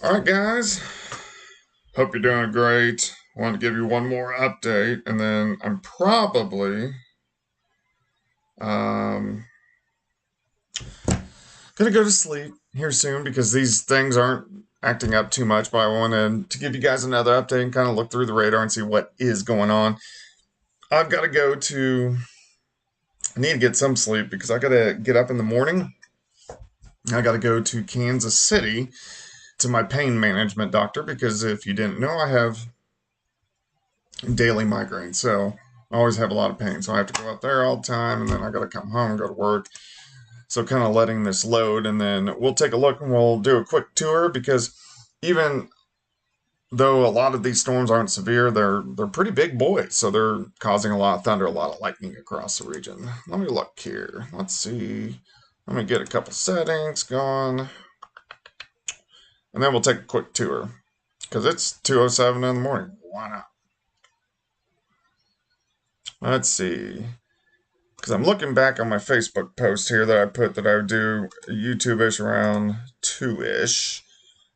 Alright guys, hope you're doing great. Want to give you one more update and then I'm probably um, gonna go to sleep here soon because these things aren't acting up too much, but I wanted to give you guys another update and kind of look through the radar and see what is going on. I've got to I need to get some sleep because I got to get up in the morning. I got to go to Kansas City to my pain management doctor because if you didn't know, I have daily migraine. So I always have a lot of pain. So I have to go out there all the time and then I got to come home and go to work. So kind of letting this load and then we'll take a look and we'll do a quick tour because even though a lot of these storms aren't severe, they're pretty big boys. So they're causing a lot of thunder, a lot of lightning across the region. Let me look here. Let's see. Let me get a couple settings going. And then we'll take a quick tour because it's 2:07 in the morning. Why not? Let's see. Because I'm looking back on my Facebook post here that I put that I would do YouTube-ish around 2-ish.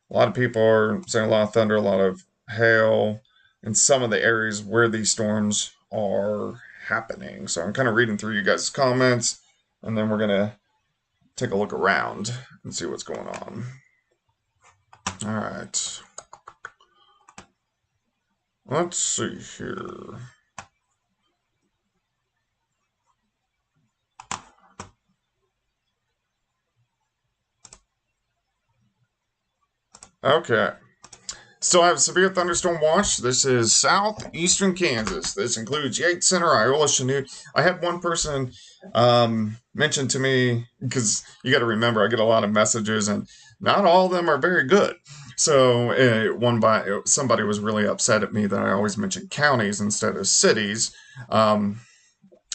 A lot of people are saying a lot of thunder, a lot of hail in some of the areas where these storms are happening. So I'm kind of reading through you guys' comments, and then we're going to take a look around and see what's going on. All right. Let's see here. Okay. Still have a severe thunderstorm watch. This is southeastern Kansas. This includes Yates Center, Iola, Chanute. I had one person mention to me, because you got to remember, I get a lot of messages, and not all of them are very good. So somebody was really upset at me that I always mention counties instead of cities. Um,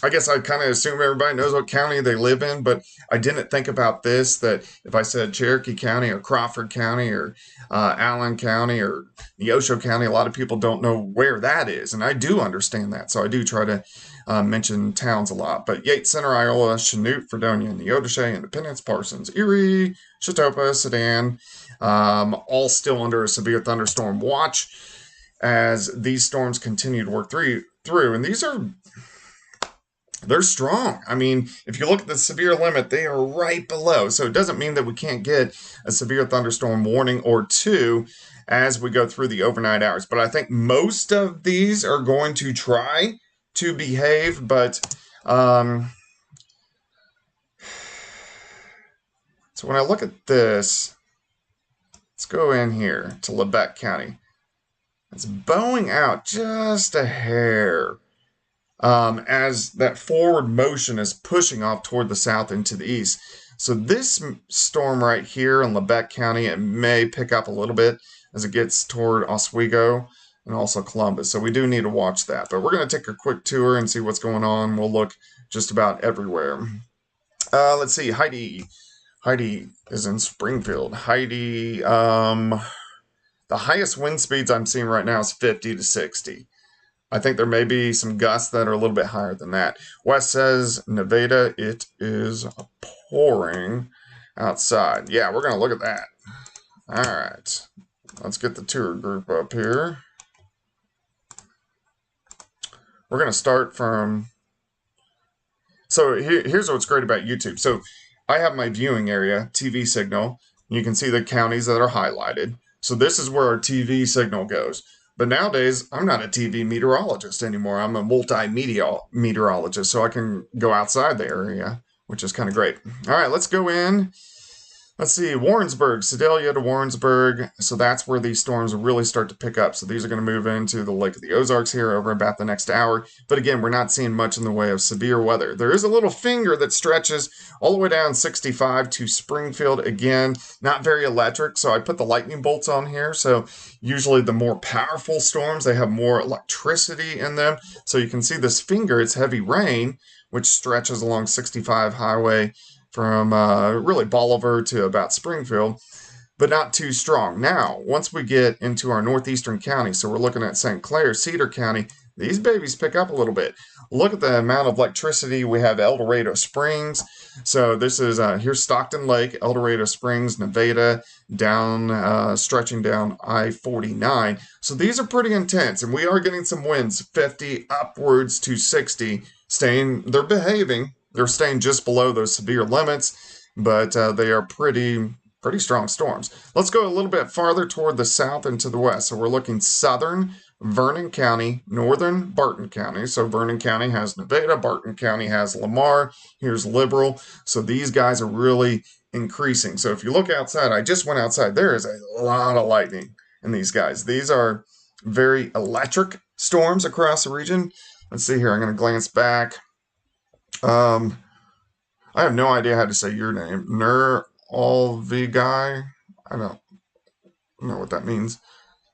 I guess I kind of assume everybody knows what county they live in, but I didn't think about this, that if I said Cherokee County or Crawford County or Allen County or Neosho County, a lot of people don't know where that is. And I do understand that. So I do try to mention towns a lot. But Yates Center, Iola, Chanute, Fredonia, Neodesha, Independence, Parsons, Erie, Chautauqua, Sedan, all still under a severe thunderstorm watch as these storms continue to work through. And they're strong. I mean, if you look at the severe limit, they are right below. So it doesn't mean that we can't get a severe thunderstorm warning or two as we go through the overnight hours. But I think most of these are going to try to behave. But so when I look at this, let's go in here to Lebec County. It's bowing out just a hair. As that forward motion is pushing off toward the south into the east. So this storm right here in Lebec County, it may pick up a little bit as it gets toward Oswego and also Columbus. So we do need to watch that. But we're going to take a quick tour and see what's going on. We'll look just about everywhere. Let's see. Heidi is in Springfield. Heidi, the highest wind speeds I'm seeing right now is 50 to 60. I think there may be some gusts that are a little bit higher than that. Wes says, Nevada, it is pouring outside. Yeah, we're going to look at that. All right. Let's get the tour group up here. We're going to start from... So here's what's great about YouTube. So I have my viewing area, TV signal. You can see the counties that are highlighted. So this is where our TV signal goes. But nowadays, I'm not a TV meteorologist anymore. I'm a multimedia meteorologist, so I can go outside the area, which is kind of great. All right, let's go in. Let's see, Warrensburg, Sedalia to Warrensburg. So that's where these storms really start to pick up. So these are going to move into the Lake of the Ozarks here over about the next hour. But again, we're not seeing much in the way of severe weather. There is a little finger that stretches all the way down 65 to Springfield. Again, not very electric. So I put the lightning bolts on here. So usually the more powerful storms, they have more electricity in them. So you can see this finger, it's heavy rain, which stretches along 65 highway from really Bolivar to about Springfield, but not too strong. Now, once we get into our northeastern county, so we're looking at St. Clair, Cedar County, these babies pick up a little bit. Look at the amount of electricity we have. El Dorado Springs. So this is here's Stockton Lake, El Dorado Springs, Nevada, down stretching down I-49. So these are pretty intense, and we are getting some winds, 50 upwards to 60. They're behaving. They're staying just below those severe limits, but they are pretty strong storms. Let's go a little bit farther toward the south and to the west. So we're looking southern Vernon County, northern Barton County. So Vernon County has Nevada, Barton County has Lamar, here's Liberal. So these guys are really increasing. So if you look outside, I just went outside, there is a lot of lightning in these guys. These are very electric storms across the region. Let's see here, I'm going to glance back. I have no idea how to say your name. Olvigai. I don't know what that means.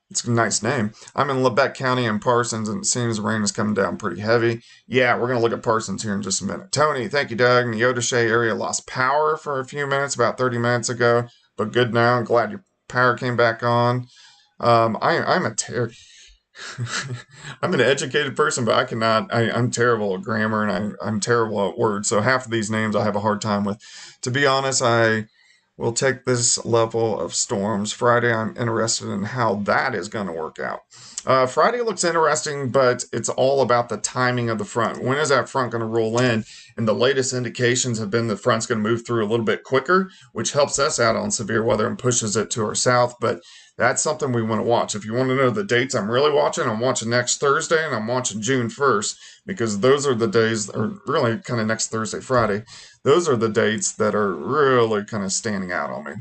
It's a nice name. I'm in Lebec County in Parsons, and it seems the rain is coming down pretty heavy. Yeah, we're going to look at Parsons here in just a minute. Tony, thank you, Doug. Neodesha area lost power for a few minutes, about 30 minutes ago, but good now. I'm glad your power came back on. I'm an educated person, but I'm terrible at grammar, and I'm terrible at words. So half of these names I have a hard time with. To be honest, we'll take this level of storms. Friday, I'm interested in how that is going to work out. Friday looks interesting, but it's all about the timing of the front. When is that front going to roll in? And the latest indications have been the front's going to move through a little bit quicker, which helps us out on severe weather and pushes it to our south. But that's something we want to watch. If you want to know the dates I'm really watching, I'm watching next Thursday and I'm watching June 1st, because those are the days, or really kind of next Thursday, Friday. Those are the dates that are really kind of standing out on me.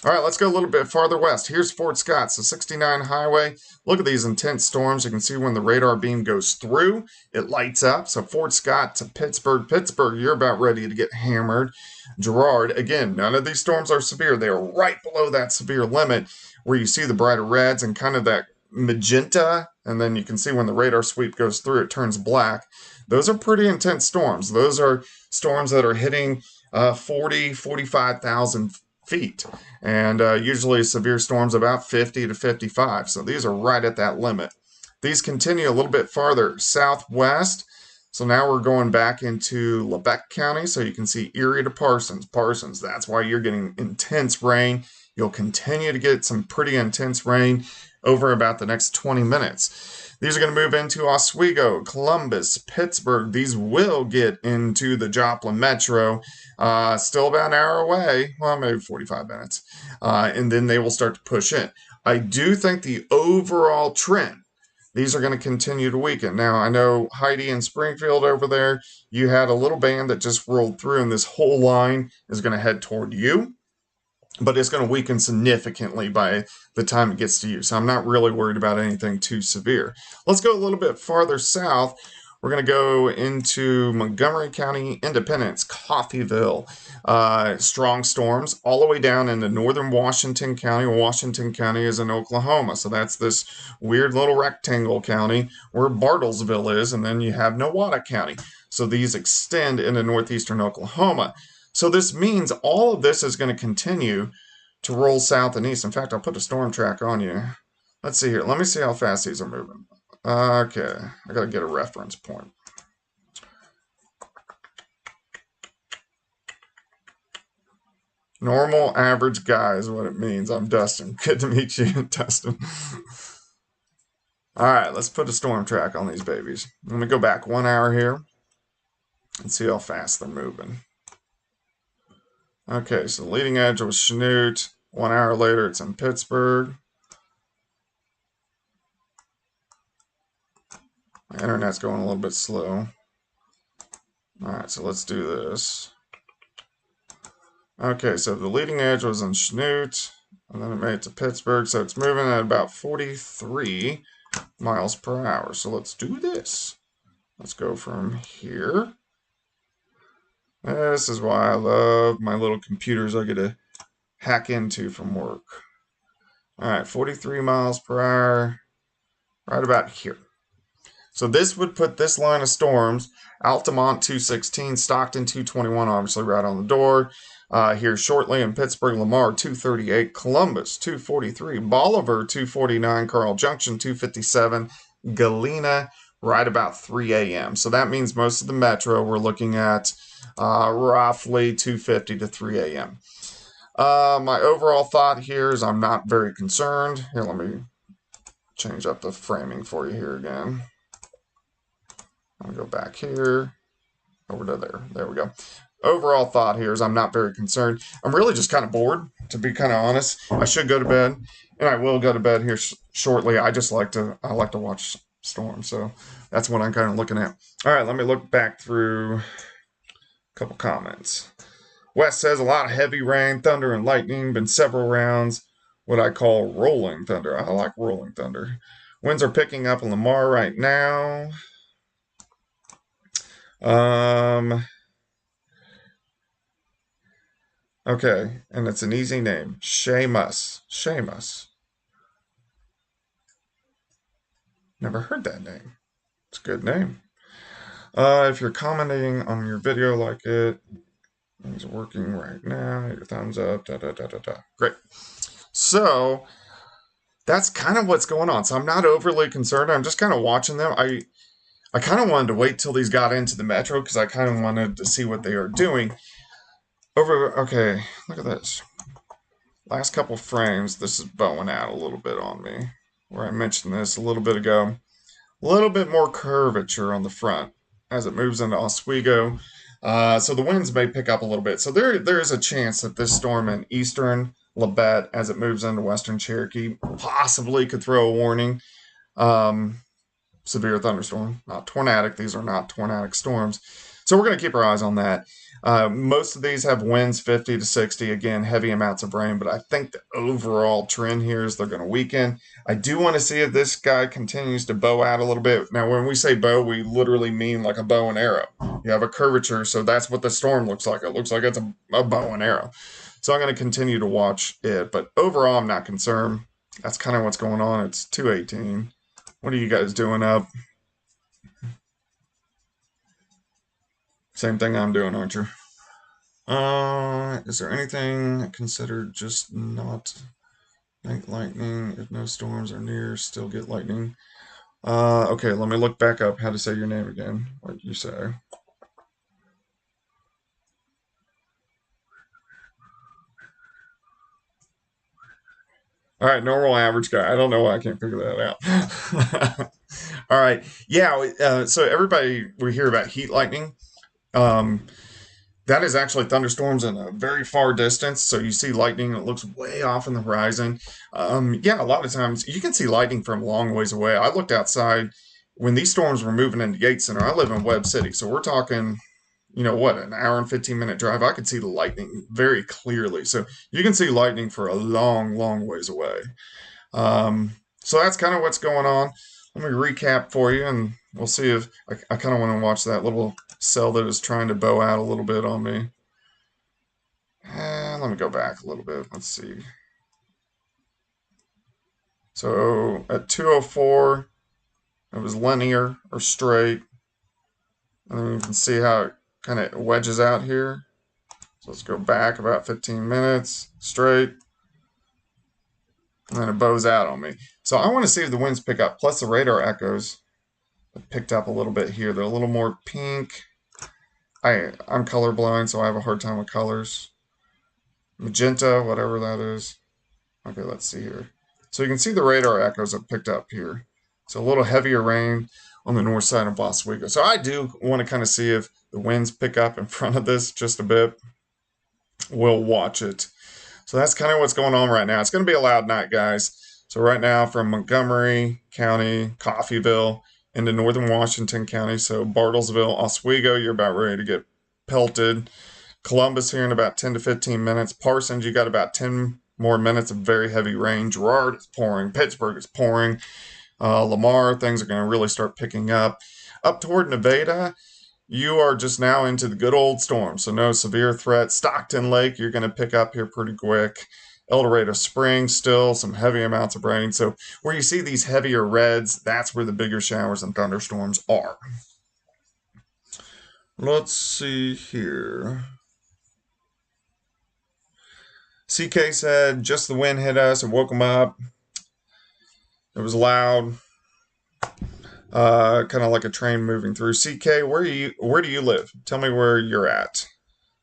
All right, let's go a little bit farther west. Here's Fort Scott, so 69 highway. Look at these intense storms. You can see when the radar beam goes through, it lights up. So Fort Scott to Pittsburgh. Pittsburgh, you're about ready to get hammered. Girard, again, none of these storms are severe. They are right below that severe limit where you see the brighter reds and kind of that magenta, and then you can see when the radar sweep goes through, it turns black. Those are pretty intense storms. Those are storms that are hitting 45,000 feet, and usually severe storms about 50 to 55. So these are right at that limit. These continue a little bit farther southwest. So now we're going back into Lebec County. So you can see Erie to Parsons. Parsons, that's why you're getting intense rain. You'll continue to get some pretty intense rain over about the next 20 minutes. These are going to move into Oswego, Columbus, Pittsburgh. These will get into the Joplin Metro. Still about an hour away. Well, maybe 45 minutes. And then they will start to push in. I do think the overall trend, these are going to continue to weaken. Now, I know Heidi in Springfield over there, you had a little band that just rolled through, and this whole line is going to head toward you. But it's going to weaken significantly by the time it gets to you. So I'm not really worried about anything too severe. Let's go a little bit farther south. We're going to go into Montgomery County, Independence, Coffeyville. Strong storms all the way down into northern Washington County. Washington County is in Oklahoma. So that's this weird little rectangle county where Bartlesville is. And then you have Nowata County. So these extend into northeastern Oklahoma. So this means all of this is going to continue to roll south and east. In fact, I'll put a storm track on you. Let's see here. Let me see how fast these are moving. Okay, I got to get a reference point. Normal average guy is what it means. I'm Dustin. Good to meet you, Dustin. All right, let's put a storm track on these babies. Let me go back 1 hour here and see how fast they're moving. Okay, so the leading edge was Chanute. 1 hour later, it's in Pittsburgh. My internet's going a little bit slow. All right, so let's do this. Okay, so the leading edge was in Chanute, and then it made it to Pittsburgh. So it's moving at about 43 miles per hour. So let's do this. Let's go from here. This is why I love my little computers I get to hack into from work. All right, 43 miles per hour, right about here. So this would put this line of storms, Altamont 216, Stockton 221, obviously right on the door. Here shortly in Pittsburgh, Lamar 238, Columbus 243, Bolivar 249, Carl Junction 257, Galena right about 3 a.m. So that means most of the metro we're looking at roughly 2:50 to 3 a.m. My overall thought here is I'm not very concerned. Here, let me change up the framing for you here again. I'm going to go back here, over to there. There we go. Overall thought here is I'm not very concerned. I'm really just kind of bored, to be kind of honest. I should go to bed, and I will go to bed here shortly. I like to watch storms, so that's what I'm kind of looking at. All right, let me look back through a couple comments. West says a lot of heavy rain, thunder, and lightning. Been several rounds. What I call rolling thunder. I like rolling thunder. Winds are picking up in Lamar right now. Okay, and it's an easy name. Seamus. Seamus. Never heard that name. It's a good name. If you're commenting on your video like it, it's working right now. Your thumbs up. Da da da da da. Great. So that's kind of what's going on. So I'm not overly concerned. I'm just kind of watching them. I kind of wanted to wait till these got into the metro because I kind of wanted to see what they are doing. Okay, look at this. Last couple frames, this is bowing out a little bit on me. Where I mentioned this a little bit ago. A little bit more curvature on the front as it moves into Oswego. So the winds may pick up a little bit. So there is a chance that this storm in eastern Labette, as it moves into western Cherokee, possibly could throw a warning. Severe thunderstorm, not tornadic. These are not tornadic storms. So we're going to keep our eyes on that. Most of these have winds 50 to 60. Again, heavy amounts of rain, but I think the overall trend here is they're going to weaken. I do want to see if this guy continues to bow out a little bit. Now, when we say bow, we literally mean like a bow and arrow. You have a curvature, so that's what the storm looks like. It looks like it's a bow and arrow. So I'm going to continue to watch it, but overall, I'm not concerned. That's kind of what's going on. It's 2:18. What are you guys doing up? Same thing I'm doing, aren't you? Is there anything considered just not night lightning? If no storms are near, still get lightning. Okay, let me look back up how to say your name again. What did you say? All right, normal average guy. I don't know why I can't figure that out. All right, yeah. So everybody, we hear about heat lightning. Um, that is actually thunderstorms in a very far distance. So you see lightning, it looks way off in the horizon. Yeah, a lot of times you can see lightning from a long ways away. I looked outside when these storms were moving into Gates Center. I live in Webb City, so we're talking, what, an hour and 15-minute drive. I could see the lightning very clearly. So you can see lightning for a long, long ways away. So that's kind of what's going on. Let me recap for you, and we'll see if I kind of want to watch that little cell that is trying to bow out a little bit on me. And let me go back a little bit. Let's see. So at 2:04, it was linear or straight. And then you can see how it kind of wedges out here. So let's go back about 15 minutes straight. And then it bows out on me. So I want to see if the winds pick up. Plus the radar echoes have picked up a little bit here. They're a little more pink. I'm colorblind, so I have a hard time with colors. Magenta, whatever that is. Okay, let's see here. So you can see the radar echoes have picked up here. So a little heavier rain on the north side of Oswego. So I do want to kind of see if the winds pick up in front of this just a bit. We'll watch it. So that's kind of what's going on right now. It's going to be a loud night, guys. So right now from Montgomery County, Coffeyville, into northern Washington County, so Bartlesville, Oswego, you're about ready to get pelted. Columbus here in about 10 to 15 minutes. Parsons, you got about 10 more minutes of very heavy rain. Girard, it's pouring. Pittsburgh, it's pouring. Lamar, things are going to really start picking up. Up toward Nevada, you are just now into the good old storm, so no severe threat. Stockton Lake, you're going to pick up here pretty quick. El Dorado Springs, still some heavy amounts of rain. So where you see these heavier reds, that's where the bigger showers and thunderstorms are. Let's see here. CK said, just the wind hit us and woke him up. It was loud. kind of like a train moving through. CK, where do you live? Tell me where you're at,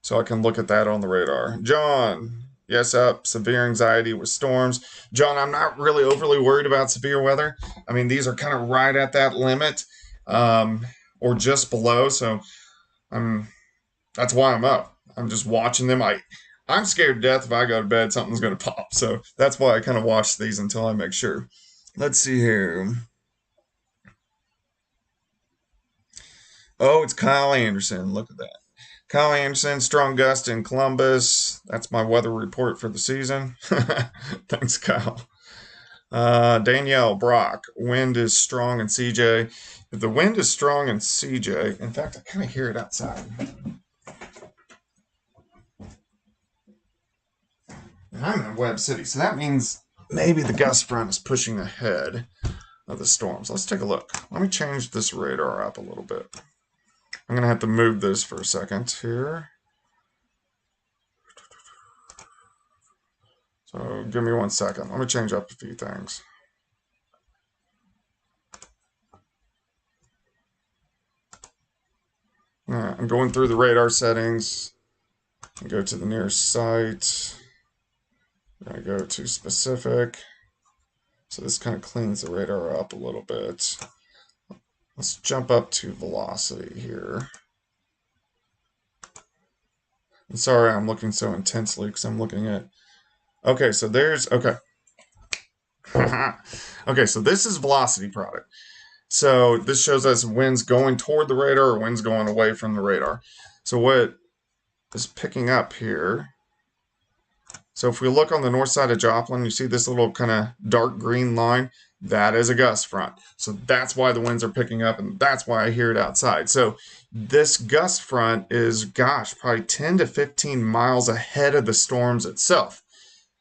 so I can look at that on the radar. John, yes, up. Severe anxiety with storms. John, I'm not really overly worried about severe weather. I mean, these are kind of right at that limit, or just below. So I'm that's why I'm up. I'm just watching them. I'm scared to death if I go to bed, something's gonna pop. So that's why I kind of watch these until I make sure. Let's see here. Oh, it's Kyle Anderson. Look at that. Kyle Anderson, strong gust in Columbus. That's my weather report for the season. Thanks, Kyle. Danielle Brock, wind is strong in CJ. If the wind is strong in CJ, in fact, I kind of hear it outside. And I'm in Webb City, so that means maybe the gust front is pushing ahead of the storms. Let's take a look. Let me change this radar up a little bit. I'm going to have to move this for a second here. So give me 1 second. Let me change up a few things. I'm going through the radar settings. Go to the nearest site. I go to specific. So this kind of cleans the radar up a little bit. Let's jump up to velocity here. I'm sorry I'm looking so intensely because I'm looking at... Okay, so there's... Okay. Okay, so this is velocity product. So this shows us winds going toward the radar or winds going away from the radar. So what is picking up here... So if we look on the north side of Joplin, you see this little kind of dark green line? That is a gust front. So that's why the winds are picking up, and that's why I hear it outside. So this gust front is, gosh, probably 10 to 15 miles ahead of the storms itself.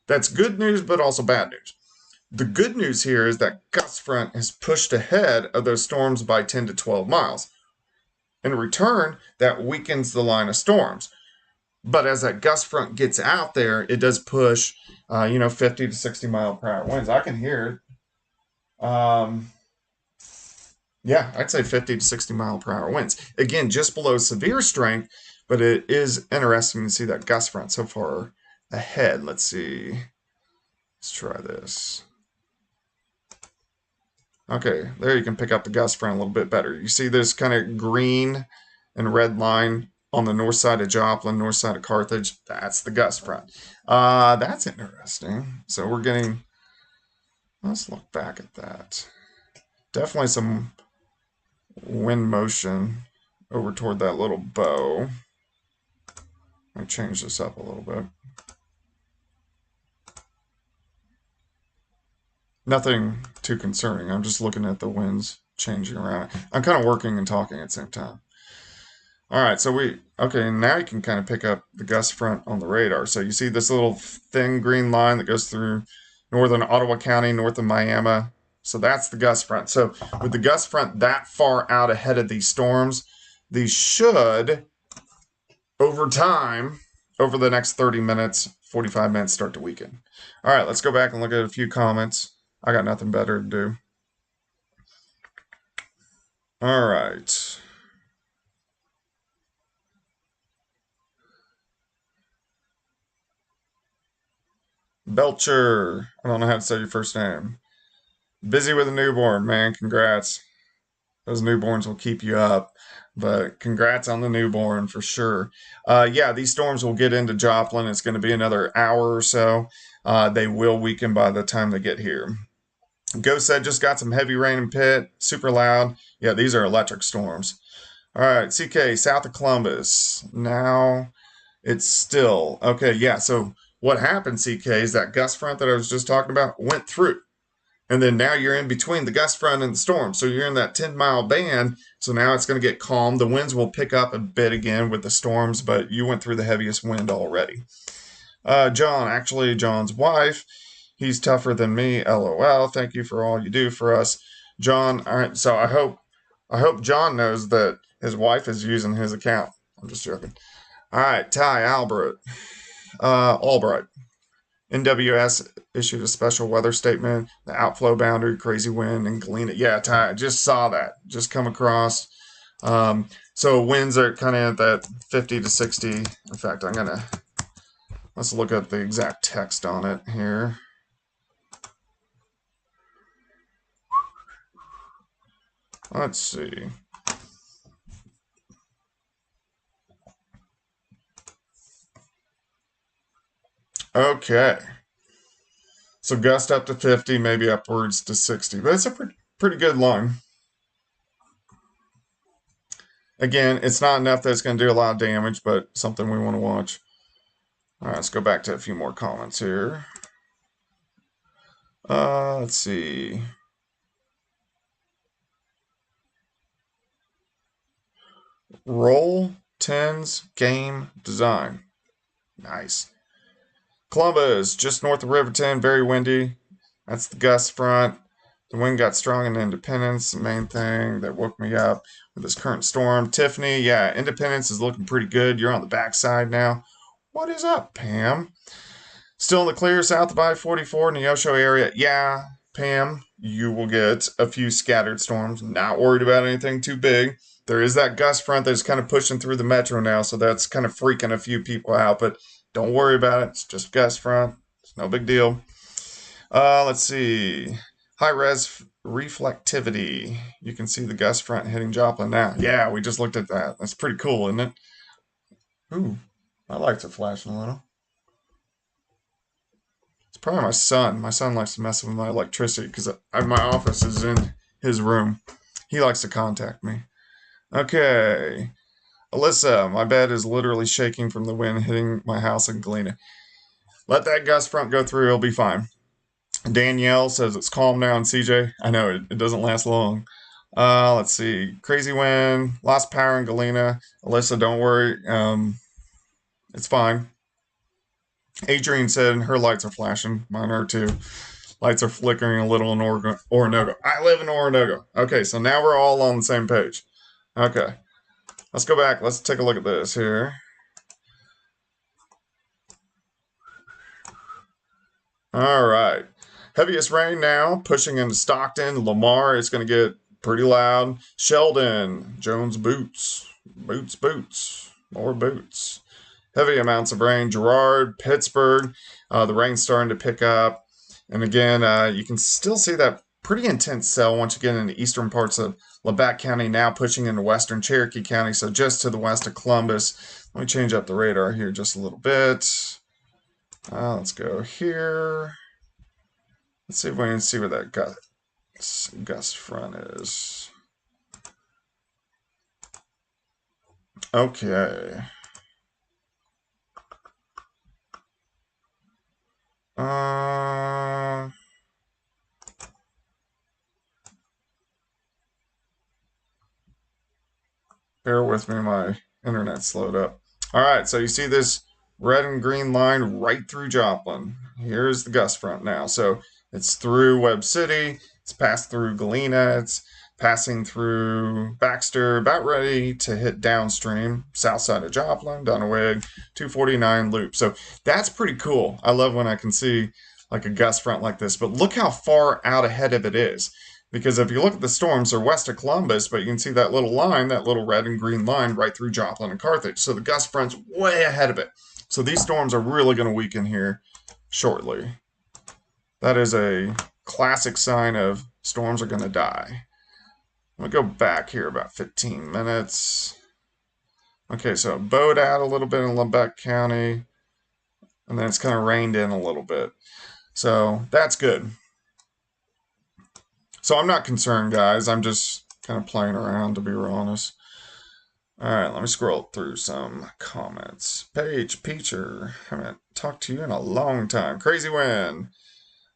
That's good news, but also bad news. The good news here is that gust front is pushed ahead of those storms by 10 to 12 miles. In return, that weakens the line of storms. But as that gust front gets out there, it does push, 50 to 60 mile per hour winds. I can hear it. Yeah, I'd say 50 to 60 mile per hour winds. Again, just below severe strength, but it is interesting to see that gust front so far ahead. Let's see. Let's try this. Okay, there you can pick up the gust front a little bit better. You see this kind of green and red line on the north side of Joplin, north side of Carthage. That's the gust front. That's interesting. So we're getting... Let's look back at that. Definitely some wind motion over toward that little bow. Let me change this up a little bit. Nothing too concerning. I'm just looking at the winds changing around. I'm kind of working and talking at the same time. All right, so okay, now you can kind of pick up the gust front on the radar. So you see this little thin green line that goes through northern Ottawa County, north of Miami. So that's the gust front. So with the gust front that far out ahead of these storms, these should, over time, over the next 30 minutes, 45 minutes, start to weaken. All right, let's go back and look at a few comments. I got nothing better to do. All right. Belcher. I don't know how to say your first name. Busy with a newborn, man. Congrats. Those newborns will keep you up. But congrats on the newborn for sure. Yeah, these storms will get into Joplin. It's going to be another hour or so. They will weaken by the time they get here. Ghost said just got some heavy rain in Pitt. Super loud. Yeah, these are electric storms. All right, CK, south of Columbus. Now it's still. Okay, yeah, so what happened, CK, is that gust front that I was just talking about went through. And then now you're in between the gust front and the storm. So you're in that 10-mile band. So now it's going to get calm. The winds will pick up a bit again with the storms, but you went through the heaviest wind already. John, actually John's wife. He's tougher than me. LOL. Thank you for all you do for us. John, all right, so I hope John knows that his wife is using his account. I'm just joking. All right, Ty Albright. NWS issued a special weather statement. The outflow boundary, crazy wind, and Galena. Yeah, I just saw that. Just come across. So winds are kind of at that 50 to 60. In fact, let's look up the exact text on it here. Let's see. Okay. So gust up to 50, maybe upwards to 60. But it's a pretty good line. Again, it's not enough that it's going to do a lot of damage, but something we want to watch. All right, let's go back to a few more comments here. Let's see. Roll 10's game design. Nice. Columbus, just north of Riverton, very windy. That's the gust front. The wind got strong in Independence, the main thing that woke me up with this current storm. Tiffany, yeah, Independence is looking pretty good. You're on the backside now. What is up, Pam? Still in the clear south of I-44 in the Neosho area. Yeah, Pam, you will get a few scattered storms. Not worried about anything too big. There is that gust front that's kind of pushing through the metro now, so that's kind of freaking a few people out, but don't worry about it. It's just gust front. It's no big deal. Let's see. High res reflectivity. You can see the gust front hitting Joplin now. Yeah, we just looked at that. That's pretty cool, isn't it? Ooh, my lights are flashing a little. It's probably my son. My son likes to mess with my electricity because my office is in his room. He likes to contact me. Okay. Alyssa, my bed is literally shaking from the wind hitting my house in Galena. Let that gust front go through. It'll be fine. Danielle says it's calm now in CJ. I know it doesn't last long. Let's see. Crazy wind. Lost power in Galena. Alyssa, don't worry. It's fine. Adrian said her lights are flashing. Mine are too. Lights are flickering a little in Orinoco. I live in Orinoco. Okay, so now we're all on the same page. Okay. Let's go back. Let's take a look at this here. All right. Heaviest rain now, pushing into Stockton. Lamar is going to get pretty loud. Sheldon, Jones boots. Boots. More boots. Heavy amounts of rain. Girard, Pittsburgh. The rain's starting to pick up. And again, you can still see that pretty intense cell once you get into eastern parts of Labatt County, now pushing into western Cherokee County, so just to the west of Columbus. Let me change up the radar here just a little bit. Let's go here. Let's see if we can see where that gust front is. Okay. Bear with me, my internet slowed up. All right, so you see this red and green line right through Joplin. Here's the gust front now. So it's through Webb City. It's passed through Galena. It's passing through Baxter, about ready to hit downstream, south side of Joplin, Dunawig, 249 loop. So that's pretty cool. I love when I can see like a gust front like this. But look how far out ahead of it is. Because if you look at the storms, they're west of Columbus, but you can see that little line, that little red and green line right through Joplin and Carthage. So the gust front's way ahead of it. So these storms are really going to weaken here shortly. That is a classic sign of storms are going to die. I'm going to go back here about 15 minutes. Okay, so it bowed out a little bit in Labatt County, and then it's kind of rained in a little bit. So that's good. So I'm not concerned, guys. I'm just kind of playing around, to be honest. All right, let me scroll through some comments. Paige Peacher, haven't talked to you in a long time. Crazy Win.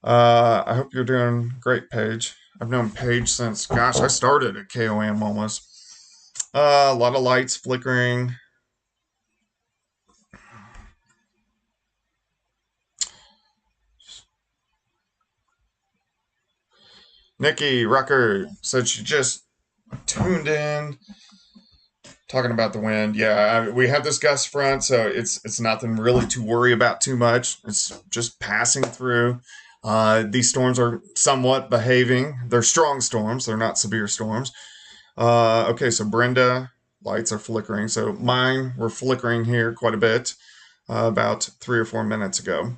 I hope you're doing great, Paige. I've known Paige since, gosh, I started at KOM almost. A lot of lights flickering. Nikki Rucker said she just tuned in. talking about the wind, yeah, we have this gust front, so it's nothing really to worry about too much. It's just passing through. These storms are somewhat behaving. They're strong storms. They're not severe storms. Okay, so Brenda, lights are flickering. So mine were flickering here quite a bit about 3 or 4 minutes ago.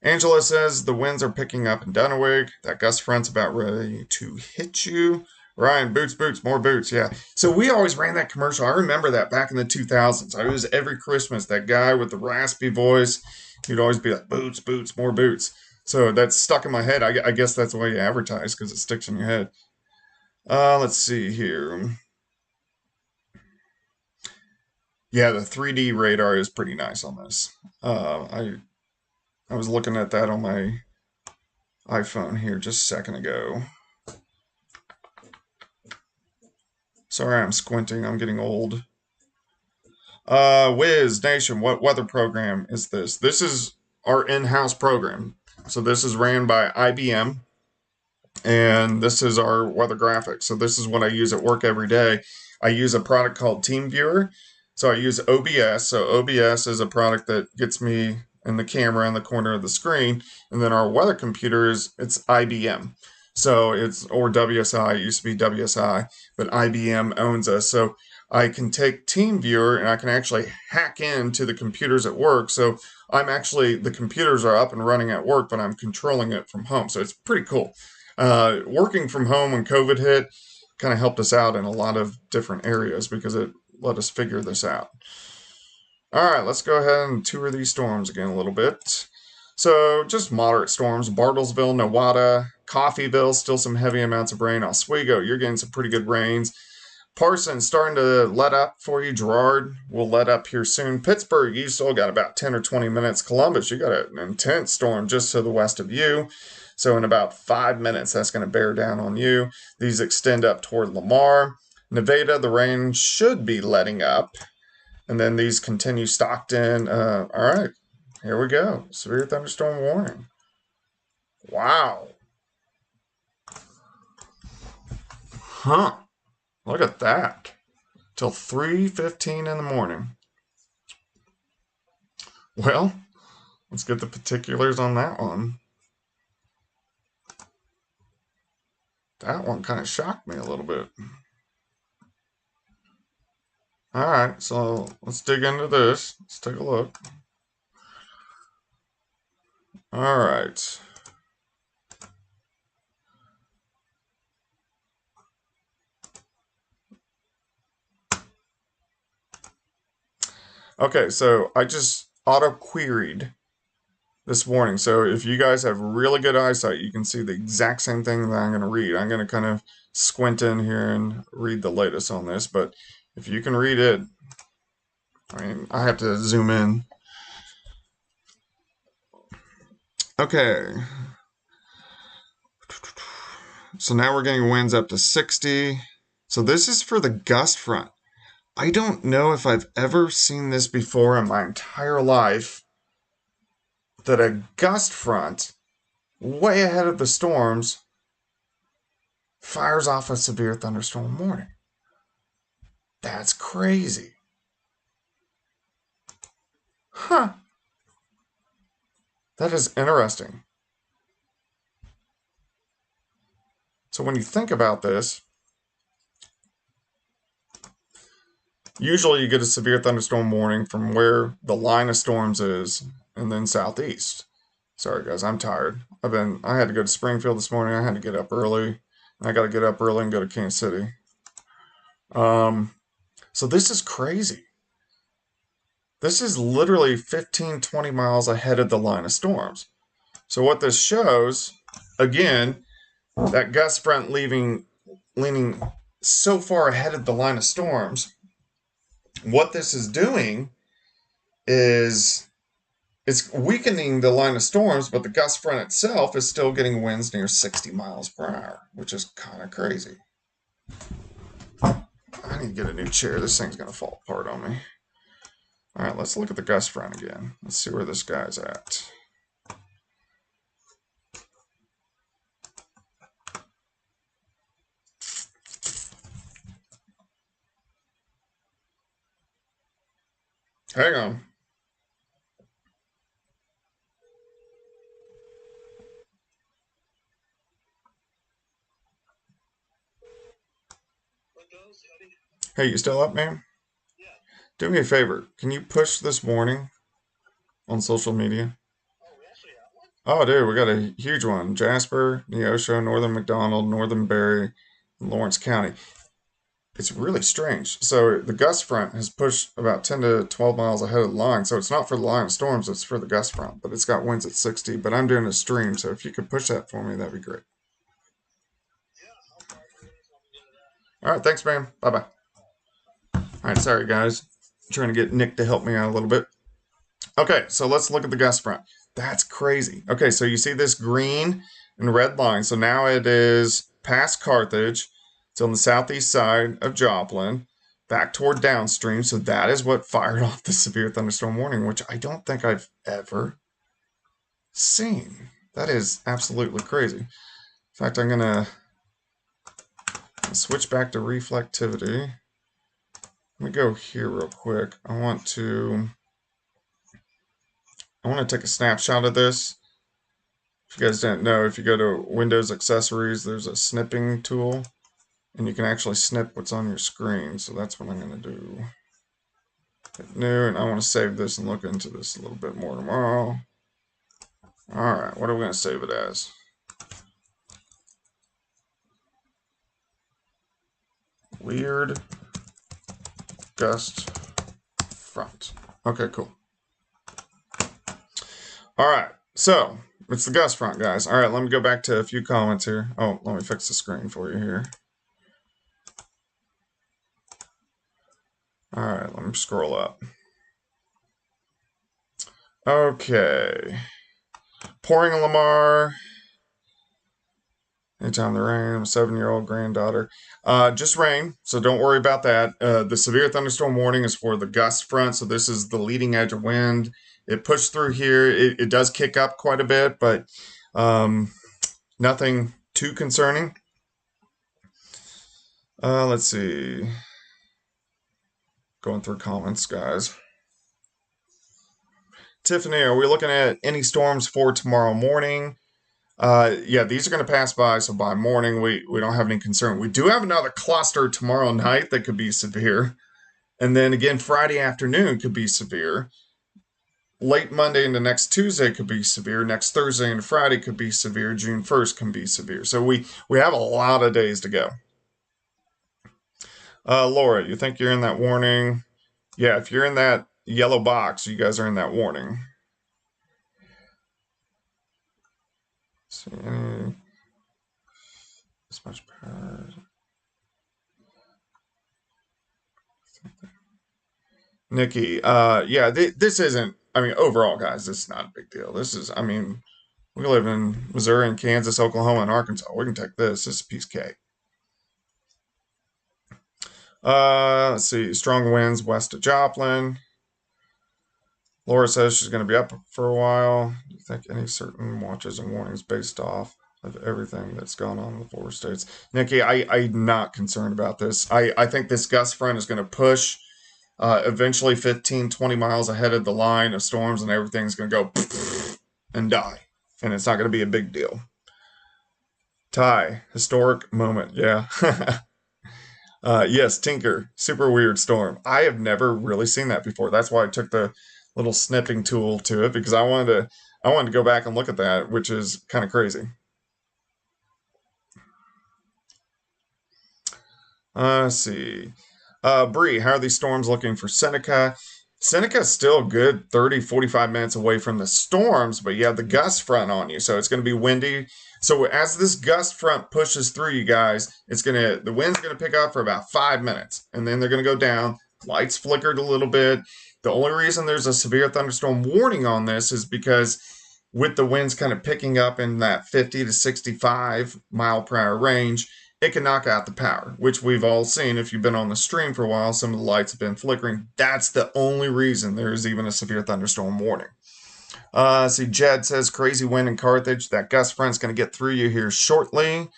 Angela says the winds are picking up in Dunawig. That gust front's about ready to hit you. Ryan, boots, boots, more boots. Yeah. So we always ran that commercial. I remember that back in the 2000s. I was every Christmas, that guy with the raspy voice. He'd always be like, boots, boots, more boots. So that's stuck in my head. I guess that's the way you advertise because it sticks in your head. Let's see here. Yeah, the 3D radar is pretty nice on this. I was looking at that on my iPhone here just a second ago. Sorry, I'm squinting. I'm getting old. Wiz Nation, what weather program is this? This is our in-house program. So this is ran by IBM, and this is our weather graphics. So this is what I use at work every day. I use a product called TeamViewer. So I use OBS. So OBS is a product that gets me in the camera in the corner of the screen. And then our weather computer it's IBM. So or WSI, it used to be WSI, but IBM owns us. So I can take TeamViewer and I can actually hack into the computers at work. So the computers are up and running at work, but I'm controlling it from home. So it's pretty cool. Working from home when COVID hit kind of helped us out in a lot of different areas because it let us figure this out. All right, let's go ahead and tour these storms again a little bit. So just moderate storms. Bartlesville, Nowata, Coffeeville, still some heavy amounts of rain. Oswego, you're getting some pretty good rains. Parsons starting to let up for you. Girard will let up here soon. Pittsburgh, you still got about 10 or 20 minutes. Columbus, you got an intense storm just to the west of you. So in about 5 minutes, that's going to bear down on you. These extend up toward Lamar. Nevada, the rain should be letting up. And then these continue Stockton. All right, here we go. Severe thunderstorm warning. Wow. Huh. Look at that. Till 3:15 in the morning. Well, let's get the particulars on that one. That one kind of shocked me a little bit. All right, so let's dig into this. Let's take a look. All right. Okay, so I just auto-queried this morning. So if you guys have really good eyesight, you can see the exact same thing that I'm going to read. I'm going to kind of squint in here and read the latest on this, but if you can read it, I mean, I have to zoom in. Okay. So now we're getting winds up to 60. So this is for the gust front. I don't know if I've ever seen this before in my entire life, that a gust front, way ahead of the storms, fires off a severe thunderstorm warning. That's crazy. Huh. That is interesting. So when you think about this, usually you get a severe thunderstorm warning from where the line of storms is and then southeast. Sorry guys, I'm tired. I had to go to Springfield this morning. I had to get up early. I got to get up early and go to Kansas City. So this is crazy. This is literally 15, 20 miles ahead of the line of storms. So what this shows, again, that gust front leaning so far ahead of the line of storms, what this is doing is it's weakening the line of storms, but the gust front itself is still getting winds near 60 miles per hour, which is kind of crazy. I need to get a new chair. This thing's going to fall apart on me. All right, let's look at the gust front again. Let's see where this guy's at. Hang on. Hey, you still up, man? Do me a favor. Can you push this warning on social media? Oh, dude, we got a huge one. Jasper, Neosho, Northern McDonald, Northern Berry, Lawrence County. It's really strange. So the gust front has pushed about 10 to 12 miles ahead of the line. So it's not for the line of storms, it's for the gust front. But it's got winds at 60. But I'm doing a stream, so if you could push that for me, that'd be great. All right, thanks, man. Bye bye. All right, sorry, guys. I'm trying to get Nick to help me out a little bit. Okay, so let's look at the gust front. That's crazy. Okay, so you see this green and red line. So now it is past Carthage. It's on the southeast side of Joplin, back toward downstream. So that is what fired off the severe thunderstorm warning, which I don't think I've ever seen. That is absolutely crazy. In fact, I'm going to switch back to reflectivity. Let me go here real quick. I want to take a snapshot of this. If you guys didn't know, if you go to Windows Accessories, there's a snipping tool, and you can actually snip what's on your screen. So that's what I'm going to do. Hit new, and I want to save this and look into this a little bit more tomorrow. All right, what are we going to save it as? Weird gust front. Okay, cool. All right, so it's the gust front, guys. All right, let me go back to a few comments here. Oh, let me fix the screen for you here. All right, let me scroll up. Okay. Pouring in Lamar. Anytime the rain, I'm a 7-year-old granddaughter. Just rain, so don't worry about that. The severe thunderstorm warning is for the gust front, so this is the leading edge of wind. It pushed through here. It does kick up quite a bit, but nothing too concerning. Let's see. Going through comments, guys. Tiffany, are we looking at any storms for tomorrow morning? Yeah, these are going to pass by, so by morning we don't have any concern. We do have another cluster tomorrow night that could be severe. And then again, Friday afternoon could be severe. Late Monday into next Tuesday could be severe. Next Thursday and Friday could be severe. June 1st can be severe. So we have a lot of days to go. Laura, you think you're in that warning? Yeah, if you're in that yellow box, you guys are in that warning. See any this much power. Nikki, yeah, this isn't. I mean, overall, guys, this is not a big deal. This is. I mean, we live in Missouri and Kansas, Oklahoma, and Arkansas. We can take this. This is a piece of cake. Let's see. Strong winds west of Joplin. Laura says she's going to be up for a while. Do you think any certain watches and warnings based off of everything that's gone on in the 4 states? Nikki, I'm not concerned about this. I think this gust front is going to push eventually 15, 20 miles ahead of the line of storms, and everything's going to go and die. And it's not going to be a big deal. Ty, historic moment. Yeah. Yes, Tinker, super weird storm. I have never really seen that before. That's why I took the little snipping tool to it, because I wanted to go back and look at that, which is kind of crazy. Let's see. Bree, how are these storms looking for Seneca? Seneca's still good 30, 45 minutes away from the storms, but you have the gust front on you, so it's going to be windy. So as this gust front pushes through you guys, the wind's going to pick up for about 5 minutes, and then they're going to go down. Lights flickered a little bit. The only reason there's a severe thunderstorm warning on this is because with the winds kind of picking up in that 50 to 65 mile per hour range, it can knock out the power, which we've all seen. If you've been on the stream for a while, some of the lights have been flickering. That's the only reason there is even a severe thunderstorm warning. See, Jed says crazy wind in Carthage. That gust front's going to get through you here shortly.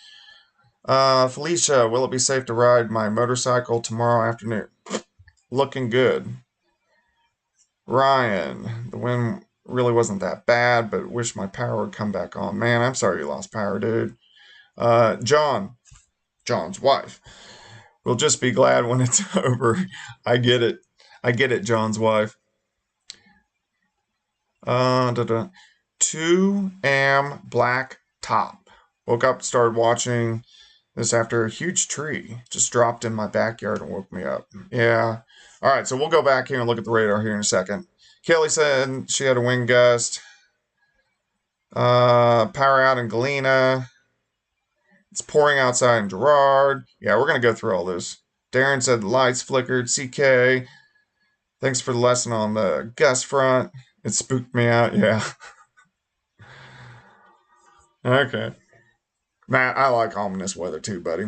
Felicia, will it be safe to ride my motorcycle tomorrow afternoon? Looking good. Ryan, the wind really wasn't that bad, but wish my power would come back on. Man, I'm sorry you lost power, dude. John, John's wife. We'll just be glad when it's over. I get it. I get it, John's wife. Da, da. 2 am black top. Woke up, started watching this after a huge tree just dropped in my backyard and woke me up. Yeah. All right, so we'll go back here and look at the radar here in a second. Kelly said she had a wind gust. Power out in Galena. It's pouring outside in Girard. Yeah, we're going to go through all this. Darren said the lights flickered. CK, thanks for the lesson on the gust front. It spooked me out. Yeah. Okay. Matt, I like ominous weather too, buddy.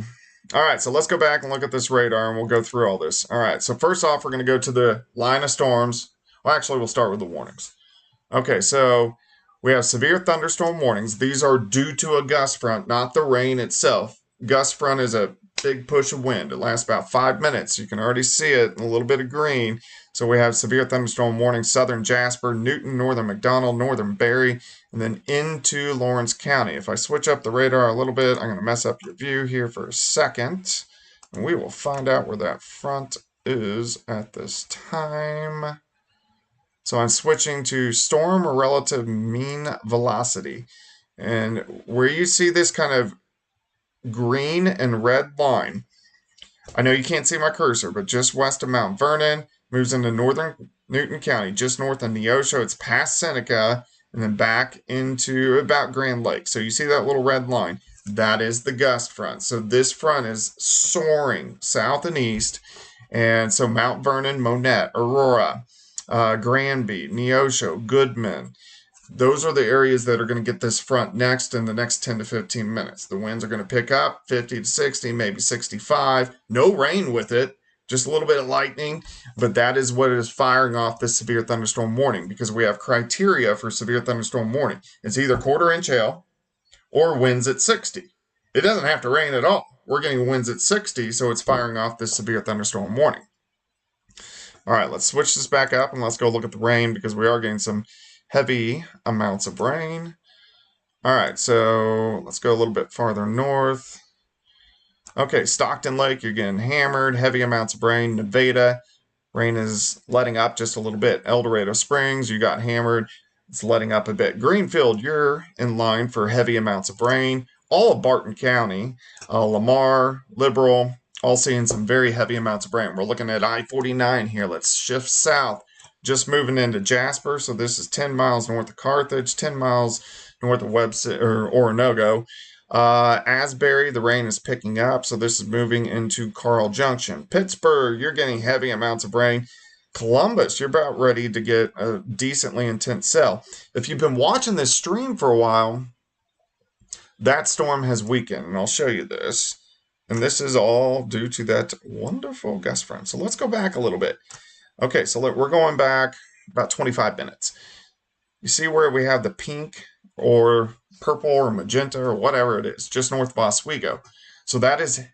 All right, so let's go back and look at this radar and we'll go through all this. All right, so first off, we're going to go to the line of storms. Well, actually, we'll start with the warnings. Okay, so we have severe thunderstorm warnings. These are due to a gust front, not the rain itself. Gust front is a big push of wind. It lasts about 5 minutes. You can already see it in a little bit of green. So we have severe thunderstorm warning, southern Jasper, Newton, northern McDonald, northern Barry, and then into Lawrence County. If I switch up the radar a little bit, I'm going to mess up your view here for a second. And we will find out where that front is at this time. So I'm switching to storm relative mean velocity. And where you see this kind of green and red line, I know you can't see my cursor, but just west of Mount Vernon, moves into northern Newton County, just north of Neosho. It's past Seneca, and then back into about Grand Lake. So you see that little red line? That is the gust front. So this front is soaring south and east. And so Mount Vernon, Monette, Aurora, Granby, Neosho, Goodman. Those are the areas that are going to get this front next in the next 10 to 15 minutes. The winds are going to pick up 50 to 60, maybe 65. No rain with it, just a little bit of lightning. But that is what is firing off this severe thunderstorm warning because we have criteria for severe thunderstorm warning. It's either quarter-inch hail or winds at 60. It doesn't have to rain at all. We're getting winds at 60, so it's firing off this severe thunderstorm warning. All right, let's switch this back up and let's go look at the rain because we are getting some heavy amounts of rain. All right, so let's go a little bit farther north. Okay, Stockton Lake, you're getting hammered, heavy amounts of rain. Nevada, rain is letting up just a little bit. El Dorado Springs, you got hammered. It's letting up a bit. Greenfield, you're in line for heavy amounts of rain. All of Barton County, Lamar, Liberal, all seeing some very heavy amounts of rain. We're looking at I-49 here. Let's shift south. Just moving into Jasper. So this is 10 miles north of Carthage, 10 miles north of Webster or Oronogo. Asbury, the rain is picking up. So this is moving into Carl Junction. Pittsburgh, you're getting heavy amounts of rain. Columbus, you're about ready to get a decently intense cell. If you've been watching this stream for a while, that storm has weakened. And I'll show you this. And this is all due to that wonderful gust front. So let's go back a little bit. Okay, so we're going back about 25 minutes. You see where we have the pink or purple or magenta or whatever it is, just north of Oswego. So that is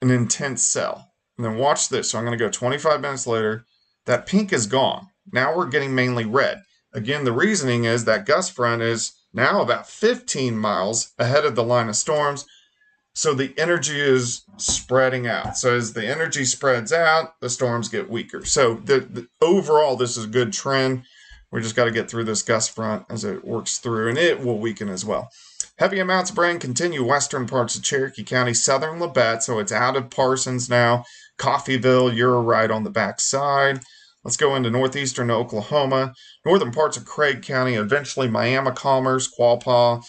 an intense cell. And then watch this. So I'm going to go 25 minutes later. That pink is gone. Now we're getting mainly red. Again, the reasoning is that gust front is now about 15 miles ahead of the line of storms. So the energy is spreading out. So as the energy spreads out, the storms get weaker. So the overall, this is a good trend. We just got to get through this gust front as it works through, and it will weaken as well. Heavy amounts of rain continue western parts of Cherokee County, southern Labette, so it's out of Parsons now. Coffeyville, you're right on the back side. Let's go into northeastern Oklahoma, northern parts of Craig County, eventually Miami, Commerce, Quapaw.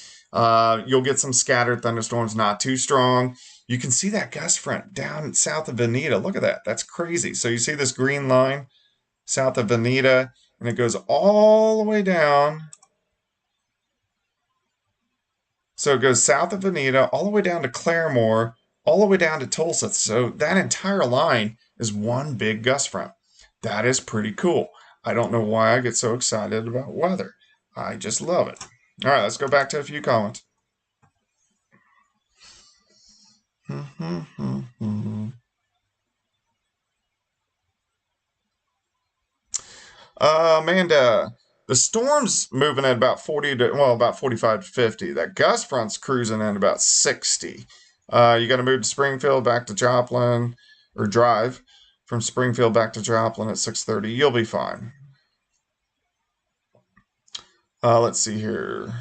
You'll get some scattered thunderstorms, not too strong. You can see that gust front down south of Veneta. Look at that. That's crazy. So you see this green line south of Veneta, and it goes all the way down. So it goes south of Veneta, all the way down to Claremore, all the way down to Tulsa. So that entire line is one big gust front. That is pretty cool. I don't know why I get so excited about weather. I just love it. All right, let's go back to a few comments. Amanda, the storm's moving at about 40 to, well, about 45 to 50. That gust front's cruising at about 60. You got to move to Springfield back to Joplin, or drive from Springfield back to Joplin at 6:30. You'll be fine. Let's see here.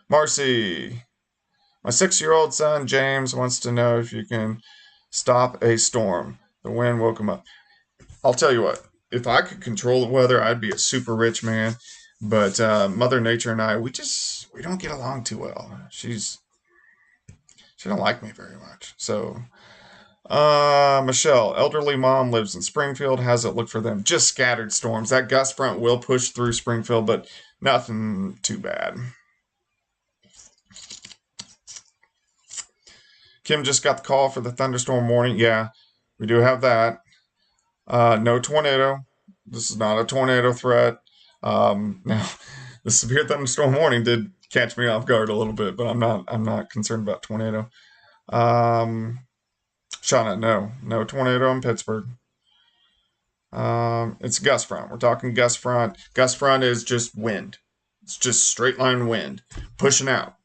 Marcy, my 6-year-old son James wants to know if you can stop a storm. The wind woke him up. I'll tell you what, if I could control the weather, I'd be a super rich man. But Mother Nature and I, we don't get along too well. She don't like me very much. So, Michelle, elderly mom lives in Springfield. How's it look for them? Just scattered storms. That gust front will push through Springfield, but nothing too bad. Kim just got the call for the thunderstorm warning. Yeah, we do have that. No tornado. This is not a tornado threat. Now, the severe thunderstorm warning did catch me off guard a little bit, but I'm not concerned about tornado. Shauna, no tornado in Pittsburgh. It's gust front. We're talking gust front. Gust front is just wind. It's just straight line wind pushing out.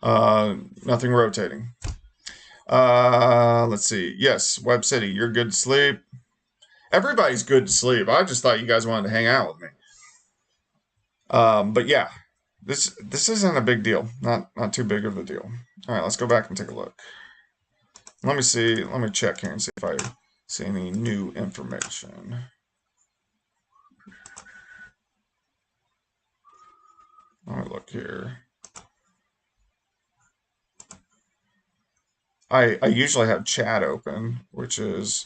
Nothing rotating. Let's see. Yes, Web City, you're good to sleep. Everybody's good to sleep. I just thought you guys wanted to hang out with me. But yeah, this isn't a big deal. Not too big of a deal. All right, let's go back and take a look. Let me see. Let me check here and see if I see any new information. Let me look here. I usually have chat open, which is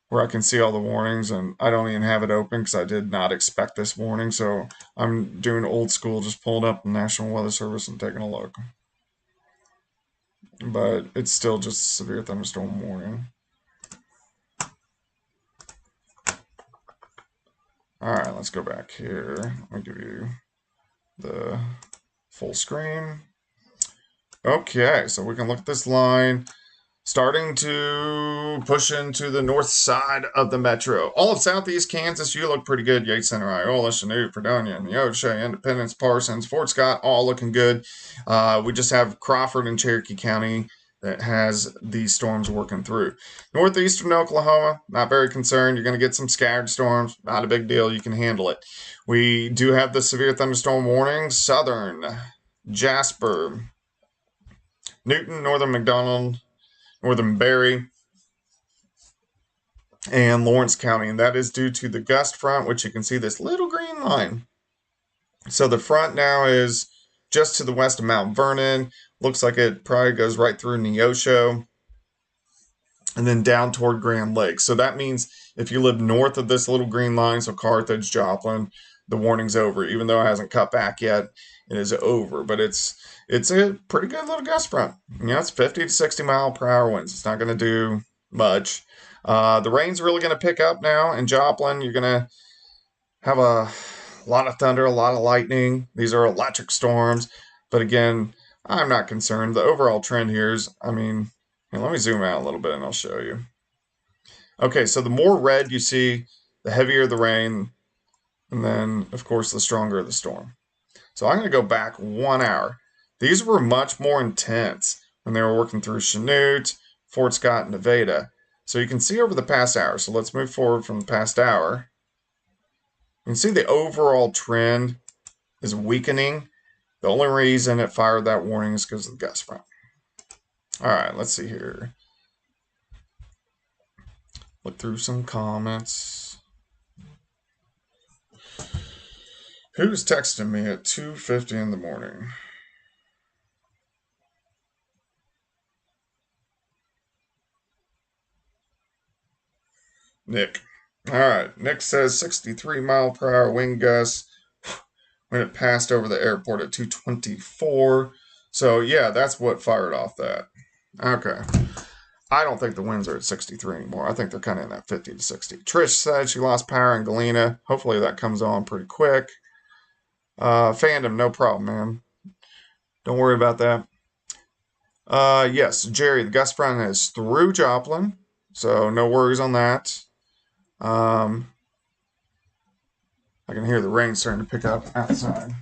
where I can see all the warnings, and I don't even have it open because I did not expect this warning. So I'm doing old school, just pulling up the National Weather Service and taking a look. But it's still just a severe thunderstorm warning. All right, let's go back here. I'll give you the full screen. Okay, so we can look at this line starting to push into the north side of the metro. All of southeast Kansas, you look pretty good. Yates Center, Iola, Chanute, Fredonia, Neosho, Independence, Parsons, Fort Scott, all looking good. We just have Crawford and Cherokee County that has these storms working through. Northeastern Oklahoma, not very concerned. You're going to get some scattered storms. Not a big deal. You can handle it. We do have the severe thunderstorm warning. Southern, Jasper, Newton, Northern McDonald, Northern Berry, and Lawrence County. And that is due to the gust front, which you can see this little green line. So the front now is just to the west of Mount Vernon. Looks like it probably goes right through Neosho and then down toward Grand Lake. So that means if you live north of this little green line, so Carthage, Joplin, the warning's over. Even though it hasn't cut back yet, it is over. But it's a pretty good little gust front. It's 50 to 60 mile per hour winds. It's not going to do much. The rain's really going to pick up now in Joplin. You're going to have a lot of thunder, a lot of lightning. These are electric storms. But again, I'm not concerned. The overall trend here is, let me zoom out a little bit and I'll show you. Okay, so the more red you see, the heavier the rain, and then, of course, the stronger the storm. So I'm going to go back 1 hour. These were much more intense when they were working through Chanute, Fort Scott, and Nevada. So you can see over the past hour. So let's move forward from the past hour. You can see the overall trend is weakening. The only reason it fired that warning is because of the gust front. All right, let's see here. Look through some comments. Who's texting me at 2:50 in the morning? Nick. All right, Nick says 63 mile per hour wind gusts when it passed over the airport at 2:24. So yeah, that's what fired off that. Okay. I don't think the winds are at 63 anymore. I think they're kind of in that 50 to 60. Trish said she lost power in Galena. Hopefully that comes on pretty quick. Fandom, no problem, man. Don't worry about that. Yes, Jerry, the gust front is through Joplin, so no worries on that. I can hear the rain starting to pick up outside.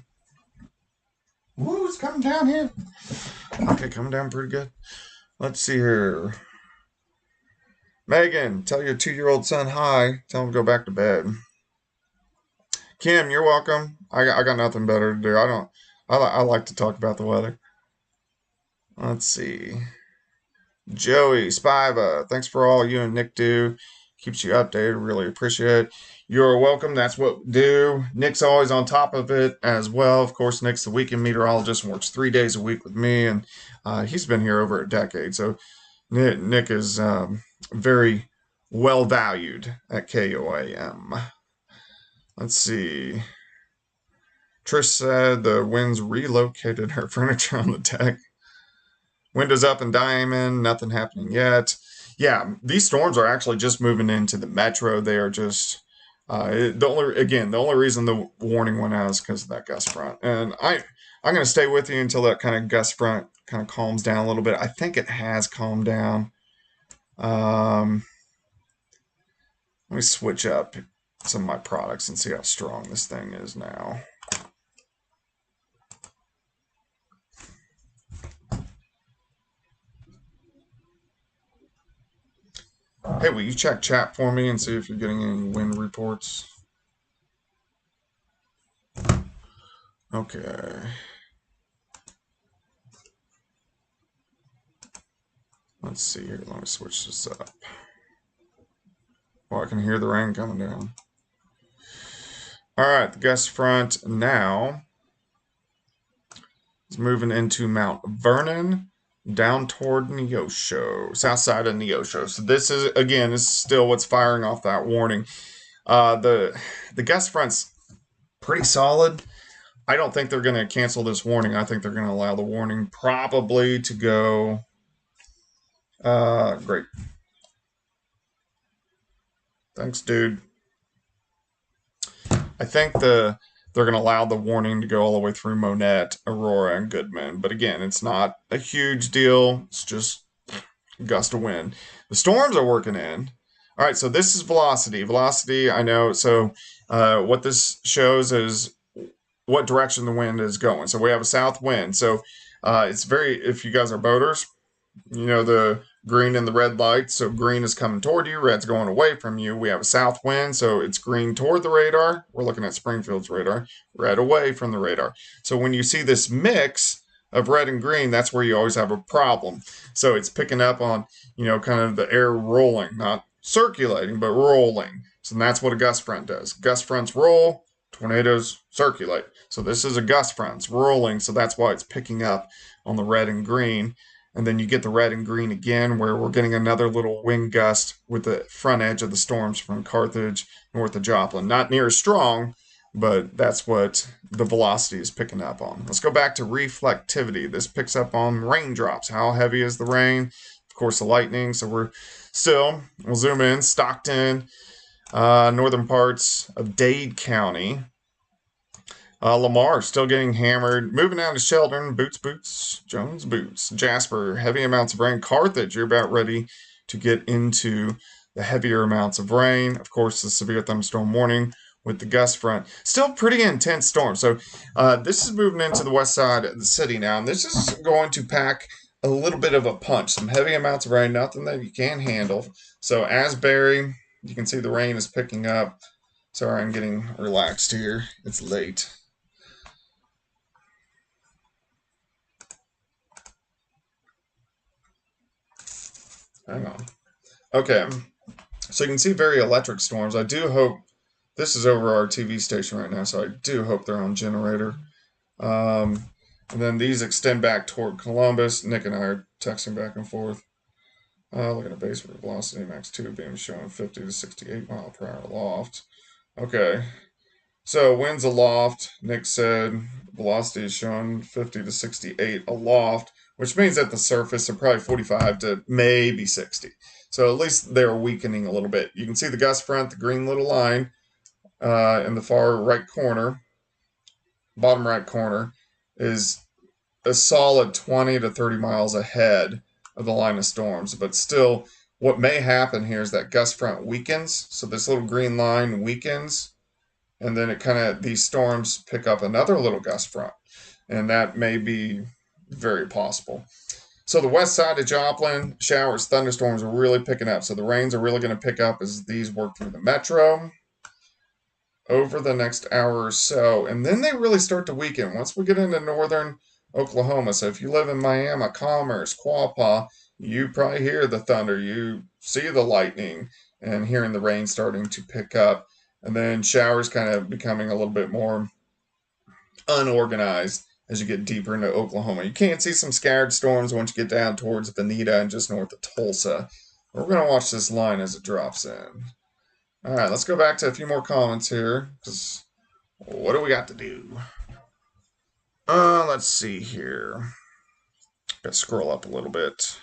Woo, it's coming down here. Okay, coming down pretty good. Let's see here. Megan, tell your 2-year-old son hi. Tell him to go back to bed. Kim, you're welcome. I got nothing better to do. I like to talk about the weather. Let's see. Joey, Spiva, thanks for all you and Nick do. Keeps you updated. Really appreciate it. You're welcome. That's what we do. Nick's always on top of it as well. Of course, Nick's the weekend meteorologist and works 3 days a week with me, and he's been here over a decade. So Nick is very well valued at KOAM. Let's see. Trish said the winds relocated her furniture on the deck. Windows up in Diamond, nothing happening yet. Yeah, these storms are actually just moving into the metro. They are just the only reason the warning went out is because of that gust front. And I'm going to stay with you until that kind of gust front kind of calms down a little bit. I think it has calmed down. Let me switch up some of my products and see how strong this thing is now. Hey, will you check chat for me and see if you're getting any wind reports? Okay. Let's see here. Let me switch this up. Well, I can hear the rain coming down. All right, the gust front now is moving into Mount Vernon, down toward Neosho, south side of Neosho. So this is still what's firing off that warning. The gust front's pretty solid. I don't think they're going to cancel this warning. I think they're going to allow the warning probably to go. Great. Thanks, dude. I think they're going to allow the warning to go all the way through Monette, Aurora, and Goodman. But again, it's not a huge deal. It's just gust of wind. The storms are working in. All right, so this is velocity. Velocity, I know. So what this shows is what direction the wind is going. So we have a south wind. So if you guys are boaters, you know the green and the red lights. So green is coming toward you, red's going away from you. We have a south wind, so it's green toward the radar. We're looking at Springfield's radar, red away from the radar. So when you see this mix of red and green, that's where you always have a problem. So it's picking up on, kind of the air rolling, not circulating, but rolling. So that's what a gust front does. Gust fronts roll, tornadoes circulate. So this is a gust front. It's rolling, so that's why it's picking up on the red and green. And then you get the red and green again, where we're getting another little wind gust with the front edge of the storms from Carthage north of Joplin. Not near as strong, but that's what the velocity is picking up on. Let's go back to reflectivity. This picks up on raindrops. How heavy is the rain? Of course, the lightning. So we'll zoom in, Stockton, northern parts of Dade County. Lamar still getting hammered. Moving down to Sheldon, Boots, Jones, Boots. Jasper, heavy amounts of rain. Carthage, you're about ready to get into the heavier amounts of rain. Of course, the severe thunderstorm warning with the gust front. Still pretty intense storm. So this is moving into the west side of the city now. And this is going to pack a little bit of a punch. Some heavy amounts of rain, nothing that you can't handle. So Asbury, you can see the rain is picking up. Sorry, I'm getting relaxed here. It's late. Hang on. Okay. So you can see very electric storms. I do hope this is over our TV station right now, so I do hope they're on generator. And then these extend back toward Columbus. Nick and I are texting back and forth. Looking at base velocity, max 2 beam showing 50 to 68 mile per hour aloft. Okay. So winds aloft, Nick said velocity is showing 50 to 68 aloft, which means at the surface they're probably 45 to maybe 60. So at least they're weakening a little bit. You can see the gust front, the green little line in the far right corner, bottom right corner, is a solid 20 to 30 miles ahead of the line of storms. But still, what may happen here is that gust front weakens. So this little green line weakens. and then these storms pick up another little gust front, and that may be very possible. So the west side of Joplin, showers, thunderstorms are really picking up. So the rains are really going to pick up as these work through the metro over the next hour or so. And then they really start to weaken once we get into northern Oklahoma. So if you live in Miami, Commerce, Quapaw, you probably hear the thunder, you see the lightning, and hearing the rain starting to pick up. And then showers kind of becoming a little bit more unorganized as you get deeper into Oklahoma. You can see some scattered storms once you get down towards Veneta and just north of Tulsa. We're going to watch this line as it drops in. All right, let's go back to a few more comments here, because what do we got to do? Let's see here. Gotta scroll up a little bit.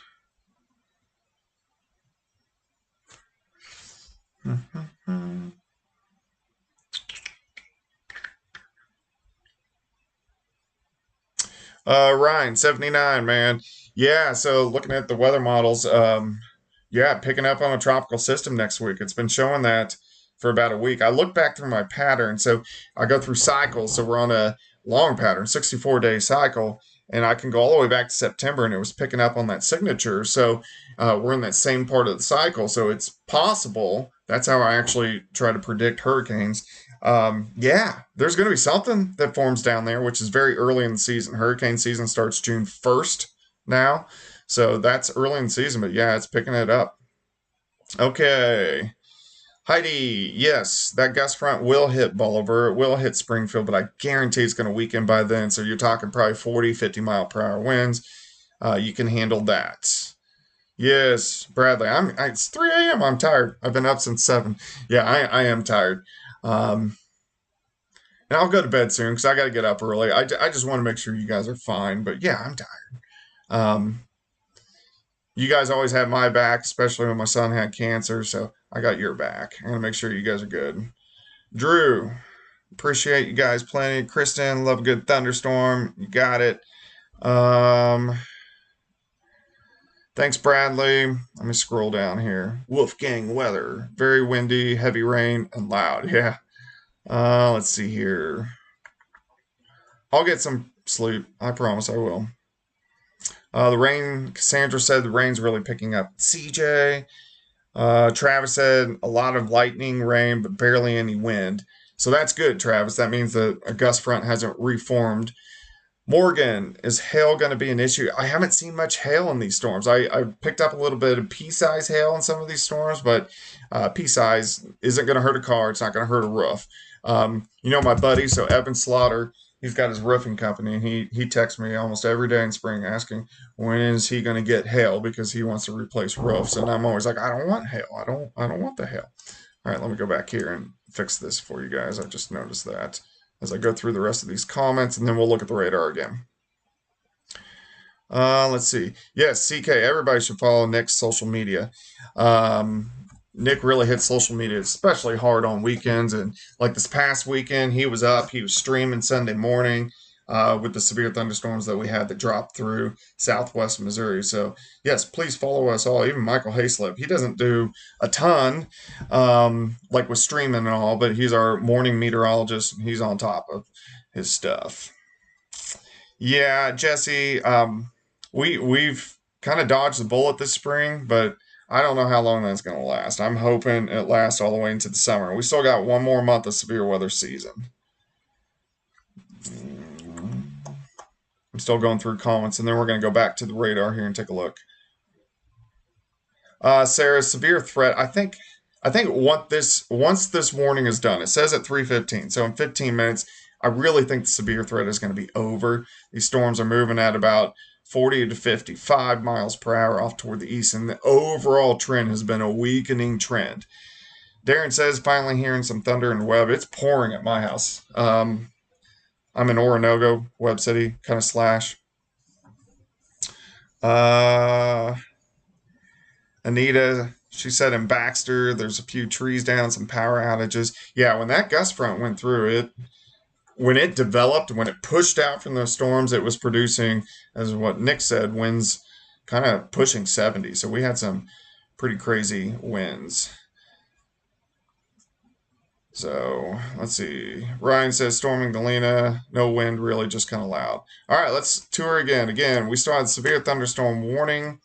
Ryan, 79, man. Yeah, so looking at the weather models, yeah, picking up on a tropical system next week. It's been showing that for about a week. I look back through my pattern. So I go through cycles. So we're on a long pattern, 64-day cycle. And I can go all the way back to September, and it was picking up on that signature. So we're in that same part of the cycle. So it's possible. That's how I actually try to predict hurricanes. Yeah, there's going to be something that forms down there, which is very early in the season. Hurricane season starts June 1st now. So that's early in the season, but yeah, it's picking it up. Okay. Heidi, yes, that gust front will hit Bolivar. It will hit Springfield, but I guarantee it's going to weaken by then. So you're talking probably 40, 50 mile per hour winds. You can handle that. Yes, Bradley, it's 3 a.m. I'm tired. I've been up since 7. Yeah, I am tired. And I'll go to bed soon because I got to get up early. I just want to make sure you guys are fine. But yeah, I'm tired. You guys always have my back, especially when my son had cancer. So I got your back. I'm going to make sure you guys are good. Drew, appreciate you guys plenty. Kristen, love a good thunderstorm. You got it. Thanks, Bradley. Let me scroll down here. Wolfgang weather. Very windy, heavy rain, and loud. Yeah. Let's see here. I'll get some sleep. I promise I will. The rain, Cassandra said the rain's really picking up. CJ, Travis said a lot of lightning, rain, but barely any wind. So that's good, Travis. That means that a gust front hasn't reformed. Morgan, is hail going to be an issue? I haven't seen much hail in these storms. I picked up a little bit of pea-size hail in some of these storms, but pea-size isn't going to hurt a car. It's not going to hurt a roof. My buddy, so Evan Slaughter, he's got his roofing company, and he texts me almost every day in spring asking when is he going to get hail because he wants to replace roofs. And I'm always like, I don't want hail. I don't want the hail. All right, let me go back here and fix this for you guys. I just noticed that as I go through the rest of these comments, and then we'll look at the radar again. Let's see. Yes, CK, everybody should follow Nick's social media. Nick really hits social media, especially hard on weekends. And like this past weekend, he was streaming Sunday morning with the severe thunderstorms that we had that dropped through southwest Missouri. So, yes, please follow us all. Even Michael Hayslip, he doesn't do a ton like with streaming and all, but he's our morning meteorologist, and he's on top of his stuff. Yeah, Jesse, we've kind of dodged the bullet this spring, but I don't know how long that's going to last. I'm hoping it lasts all the way into the summer. We still got one more month of severe weather season. I'm still going through comments, and then we're going to go back to the radar here and take a look. Sarah, severe threat. I think once this warning is done, it says at 3:15. So in 15 minutes, I really think the severe threat is going to be over. These storms are moving at about 40 to 55 miles per hour off toward the east, and the overall trend has been a weakening trend. Darren says finally hearing some thunder in Webb. It's pouring at my house. I'm in Oronogo, Webb City, kind of slash. Anita, she said in Baxter, there's a few trees down, some power outages. Yeah, when that gust front went through, when it developed, when it pushed out from those storms, it was producing, as what Nick said, winds kind of pushing 70. So we had some pretty crazy winds. So let's see. Ryan says storming Galena, no wind, really just kind of loud. All right, let's tour again. Again, we still had severe thunderstorm warning.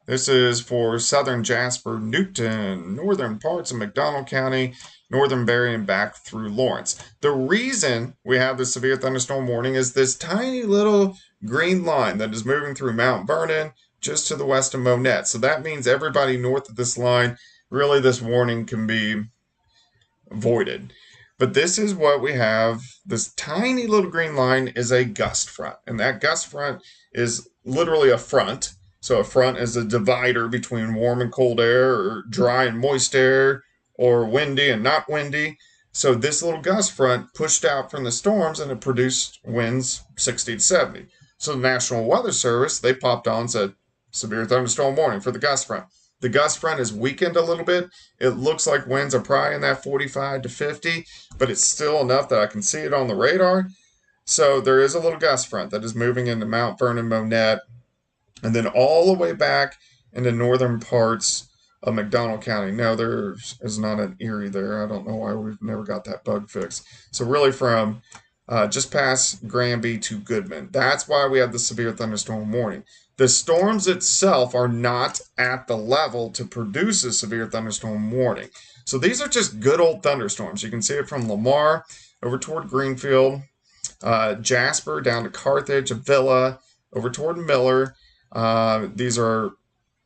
This is for southern Jasper, Newton, northern parts of McDonald County, northern Berry, and back through Lawrence. The reason we have the severe thunderstorm warning is this tiny little green line that is moving through Mount Vernon just to the west of Monette. So that means everybody north of this line, really this warning can be voided. But this is what we have. This tiny little green line is a gust front. And that gust front is literally a front. So a front is a divider between warm and cold air, or dry and moist air, or windy and not windy. So this little gust front pushed out from the storms and it produced winds 60 to 70. So the National Weather Service, they popped on and said, severe thunderstorm warning for the gust front. The gust front is weakened a little bit. It looks like winds are probably in that 45 to 50, but it's still enough that I can see it on the radar. So there is a little gust front that is moving into Mount Vernon, Monette, and then all the way back into northern parts of McDonald County. No, there is not an Erie there. I don't know why we've never got that bug fixed. So really from just past Granby to Goodman. That's why we have the severe thunderstorm warning. The storms itself are not at the level to produce a severe thunderstorm warning. So these are just good old thunderstorms. You can see it from Lamar over toward Greenfield, Jasper down to Carthage, Avila, over toward Miller. These are,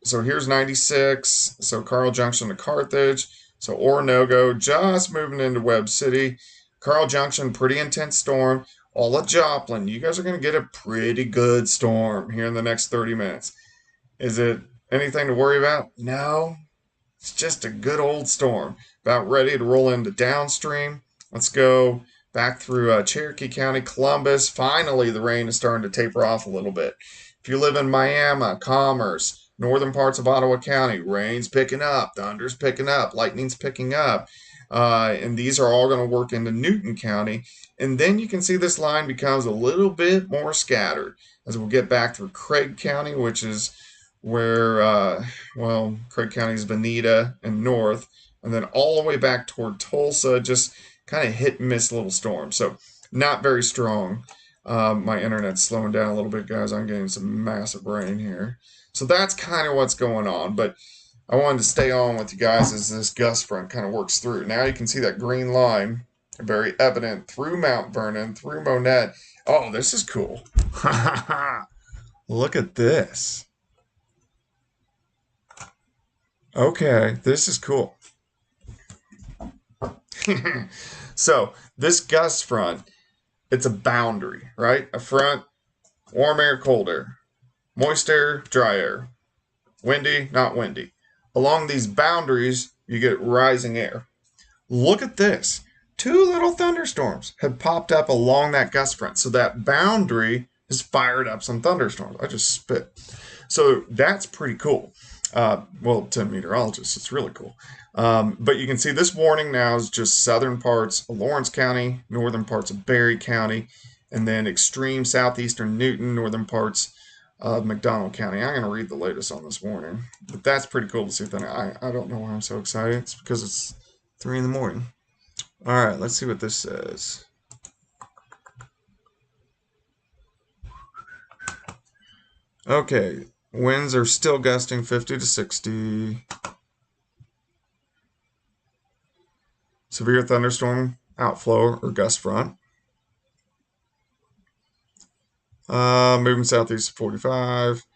so here's 96, so Carl Junction to Carthage, so Oronogo just moving into Webb City. Carl Junction, pretty intense storm. All of Joplin, you guys are going to get a pretty good storm here in the next 30 minutes. Is it anything to worry about? No. It's just a good old storm. About ready to roll into downstream. Let's go back through Cherokee County, Columbus. Finally, the rain is starting to taper off a little bit. If you live in Miami, Commerce, northern parts of Ottawa County, rain's picking up, thunder's picking up, lightning's picking up. And these are all going to work into Newton County. And then you can see this line becomes a little bit more scattered as we'll get back through Craig County, which is where, Craig County is Veneta and north, and then all the way back toward Tulsa, just kind of hit and miss little storms. So not very strong. My internet's slowing down a little bit, guys. I'm getting some massive rain here. So that's kind of what's going on. But I wanted to stay on with you guys as this gust front kind of works through. Now you can see that green line very evident through Mount Vernon, through Monette. Oh, this is cool. Look at this. Okay, this is cool. So this gust front, it's a boundary, right? A front, warm air, cold air, moist air, dry air, windy, not windy. Along these boundaries, you get rising air. Look at this. Two little thunderstorms have popped up along that gust front. So that boundary has fired up some thunderstorms. I just spit. So that's pretty cool. To meteorologists, it's really cool. But you can see this warning now is just southern parts of Lawrence County, northern parts of Berry County, and then extreme southeastern Newton, northern parts of McDonald County. I'm going to read the latest on this warning. But that's pretty cool to see. I don't know why I'm so excited. It's because it's 3 in the morning. All right, let's see what this says. Okay, winds are still gusting 50 to 60. Severe thunderstorm outflow or gust front. Moving southeast 45.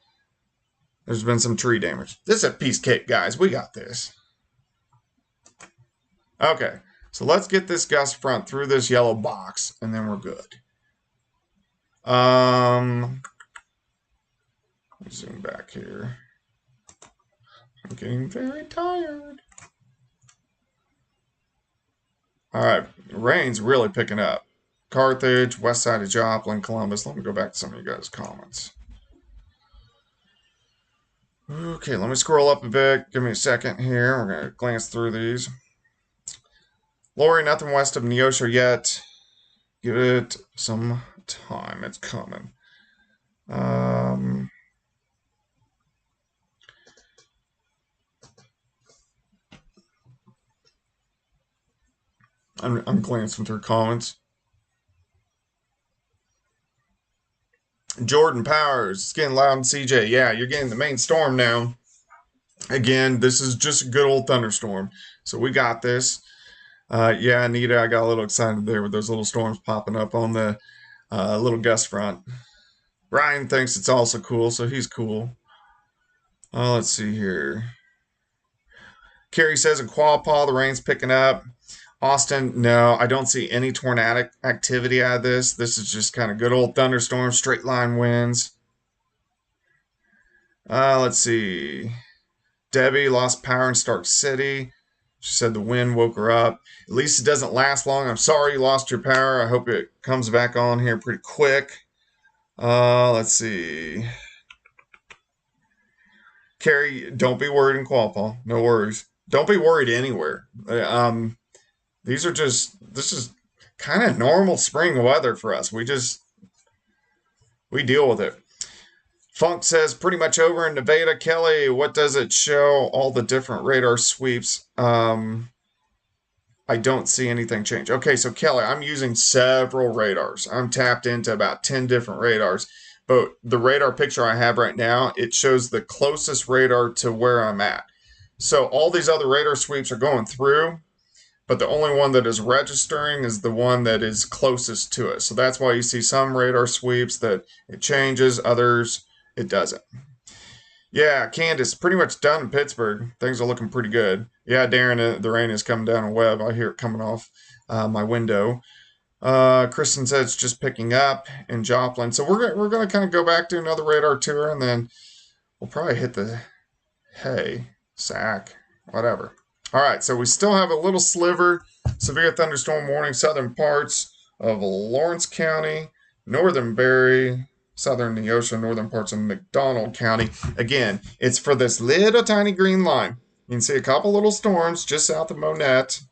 There's been some tree damage. This is a piece cake, guys. We got this. Okay, so let's get this gust front through this yellow box, and then we're good. Zoom back here. I'm getting very tired. All right, rain's really picking up. Carthage, west side of Joplin, Columbus. Let me go back to some of you guys' comments. Okay, let me scroll up a bit. Give me a second here. We're going to glance through these. Lori, nothing west of Neosho yet. Give it some time. It's coming. I'm glancing through comments. Jordan Powers, it's getting loud in CJ. Yeah, you're getting the main storm now. Again, this is just a good old thunderstorm. So we got this. Yeah, Anita, I got a little excited there with those little storms popping up on the little gust front. Ryan thinks it's also cool, so he's cool. Let's see here. Carrie says in Quapaw, the rain's picking up. Austin, no, I don't see any tornadic activity out of this. This is just kind of good old thunderstorm, straight line winds. Let's see. Debbie lost power in Stark City. She said the wind woke her up. At least it doesn't last long. I'm sorry you lost your power. I hope it comes back on here pretty quick. Let's see. Carrie, don't be worried in Quapaw. No worries. Don't be worried anywhere. This is kind of normal spring weather for us. We deal with it. Funk says pretty much over in Nevada. Kelly, what does it show? All the different radar sweeps. I don't see anything change. Okay, so Kelly, I'm using several radars. I'm tapped into about 10 different radars. But the radar picture I have right now, it shows the closest radar to where I'm at. So all these other radar sweeps are going through, but the only one that is registering is the one that is closest to it. So that's why you see some radar sweeps that it changes, others it doesn't. Yeah, Candace, pretty much done in Pittsburgh. Things are looking pretty good. Yeah, Darren, the rain is coming down a web. I hear it coming off my window. Kristen said it's just picking up in Joplin. So we're gonna kind of go back to another radar tour, and then we'll probably hit the sack, whatever. All right, so we still have a little sliver, severe thunderstorm warning, southern parts of Lawrence County, northern Barry, southern Neosho, northern parts of McDonald County. Again, it's for this little tiny green line. You can see a couple little storms just south of Monette.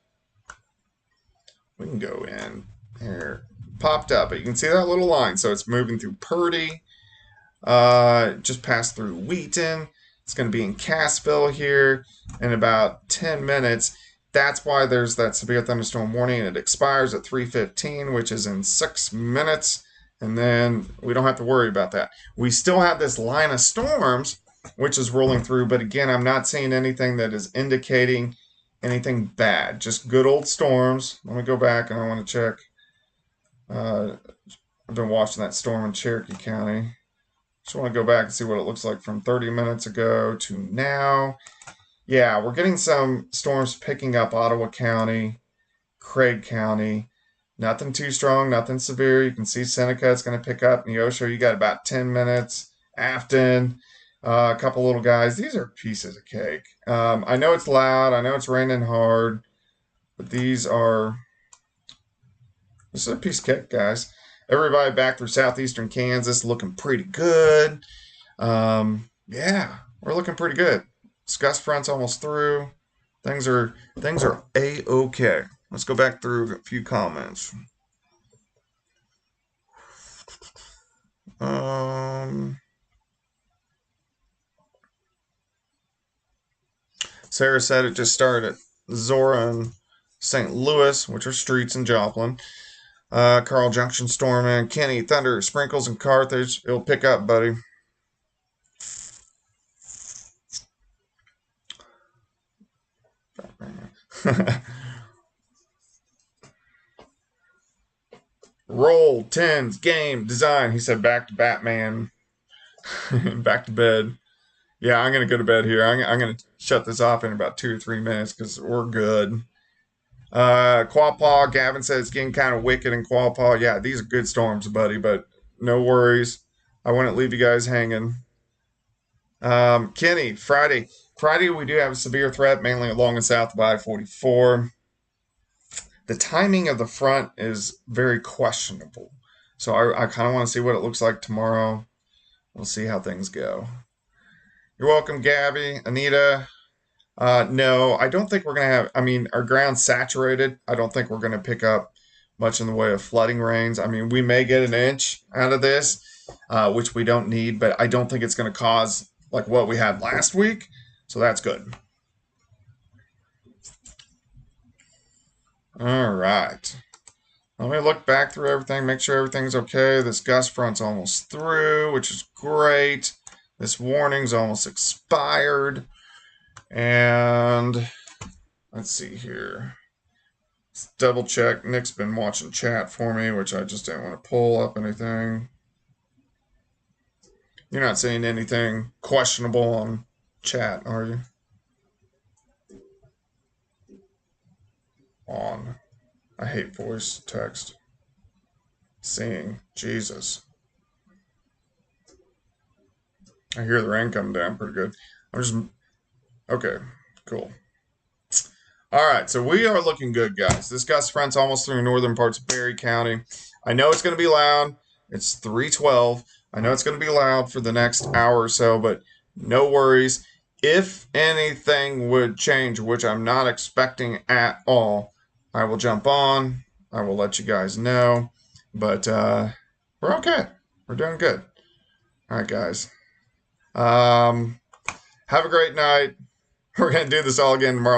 We can go in here. Popped up, but you can see that little line. So it's moving through Purdy, just passed through Wheaton. It's going to be in Cassville here in about 10 minutes. That's why there's that severe thunderstorm warning. It expires at 3:15, which is in 6 minutes. And then we don't have to worry about that. We still have this line of storms, which is rolling through. But again, I'm not seeing anything that is indicating anything bad. Just good old storms. Let me go back and I want to check. I've been watching that storm in Cherokee County. Just want to go back and see what it looks like from 30 minutes ago to now. Yeah, we're getting some storms picking up Ottawa County, Craig County. Nothing too strong, nothing severe. You can see Seneca, it's going to pick up. Neosho, you got about 10 minutes. Afton, a couple little guys. These are pieces of cake. I know it's loud. I know it's raining hard. But this is a piece of cake, guys. Everybody back through southeastern Kansas looking pretty good. Yeah, we're looking pretty good. Gust front's almost through. Things are a-okay. Let's go back through a few comments. Sarah said it just started at Zora and St. Louis, which are streets in Joplin. Carl Junction storming. Kenny, thunder, sprinkles in Carthage. It'll pick up, buddy. Roll, tens, game, design. He said back to Batman. Back to bed. Yeah, I'm going to go to bed here. I'm going to shut this off in about 2 or 3 minutes because we're good. Quapaw, Gavin says it's getting kind of wicked in Quapaw. Yeah, these are good storms, buddy, but no worries. I wouldn't leave you guys hanging. Kenny, Friday. Friday, we do have a severe threat, mainly along and south of I-44. The timing of the front is very questionable. So I kind of want to see what it looks like tomorrow. We'll see how things go. You're welcome, Gabby. Anita. No, I don't think we're going to have, our ground's saturated. I don't think we're going to pick up much in the way of flooding rains. We may get an inch out of this, which we don't need, but I don't think it's going to cause like what we had last week. So that's good. All right. Let me look back through everything, make sure everything's okay. This gust front's almost through, which is great. This warning's almost expired. And let's see here. Let's double check. Nick's been watching chat for me, which I just didn't want to pull up anything. You're not seeing anything questionable on chat, are you? On. I hate voice text. Seeing. Jesus. I hear the rain coming down pretty good. I'm just. Okay, cool. All right, so we are looking good, guys. This gust front's almost through northern parts of Berry County. I know it's going to be loud. It's 312. I know it's going to be loud for the next hour or so, but no worries. If anything would change, which I'm not expecting at all, I will jump on. I will let you guys know. But we're okay. We're doing good. All right, guys. Have a great night. We're going to do this all again tomorrow.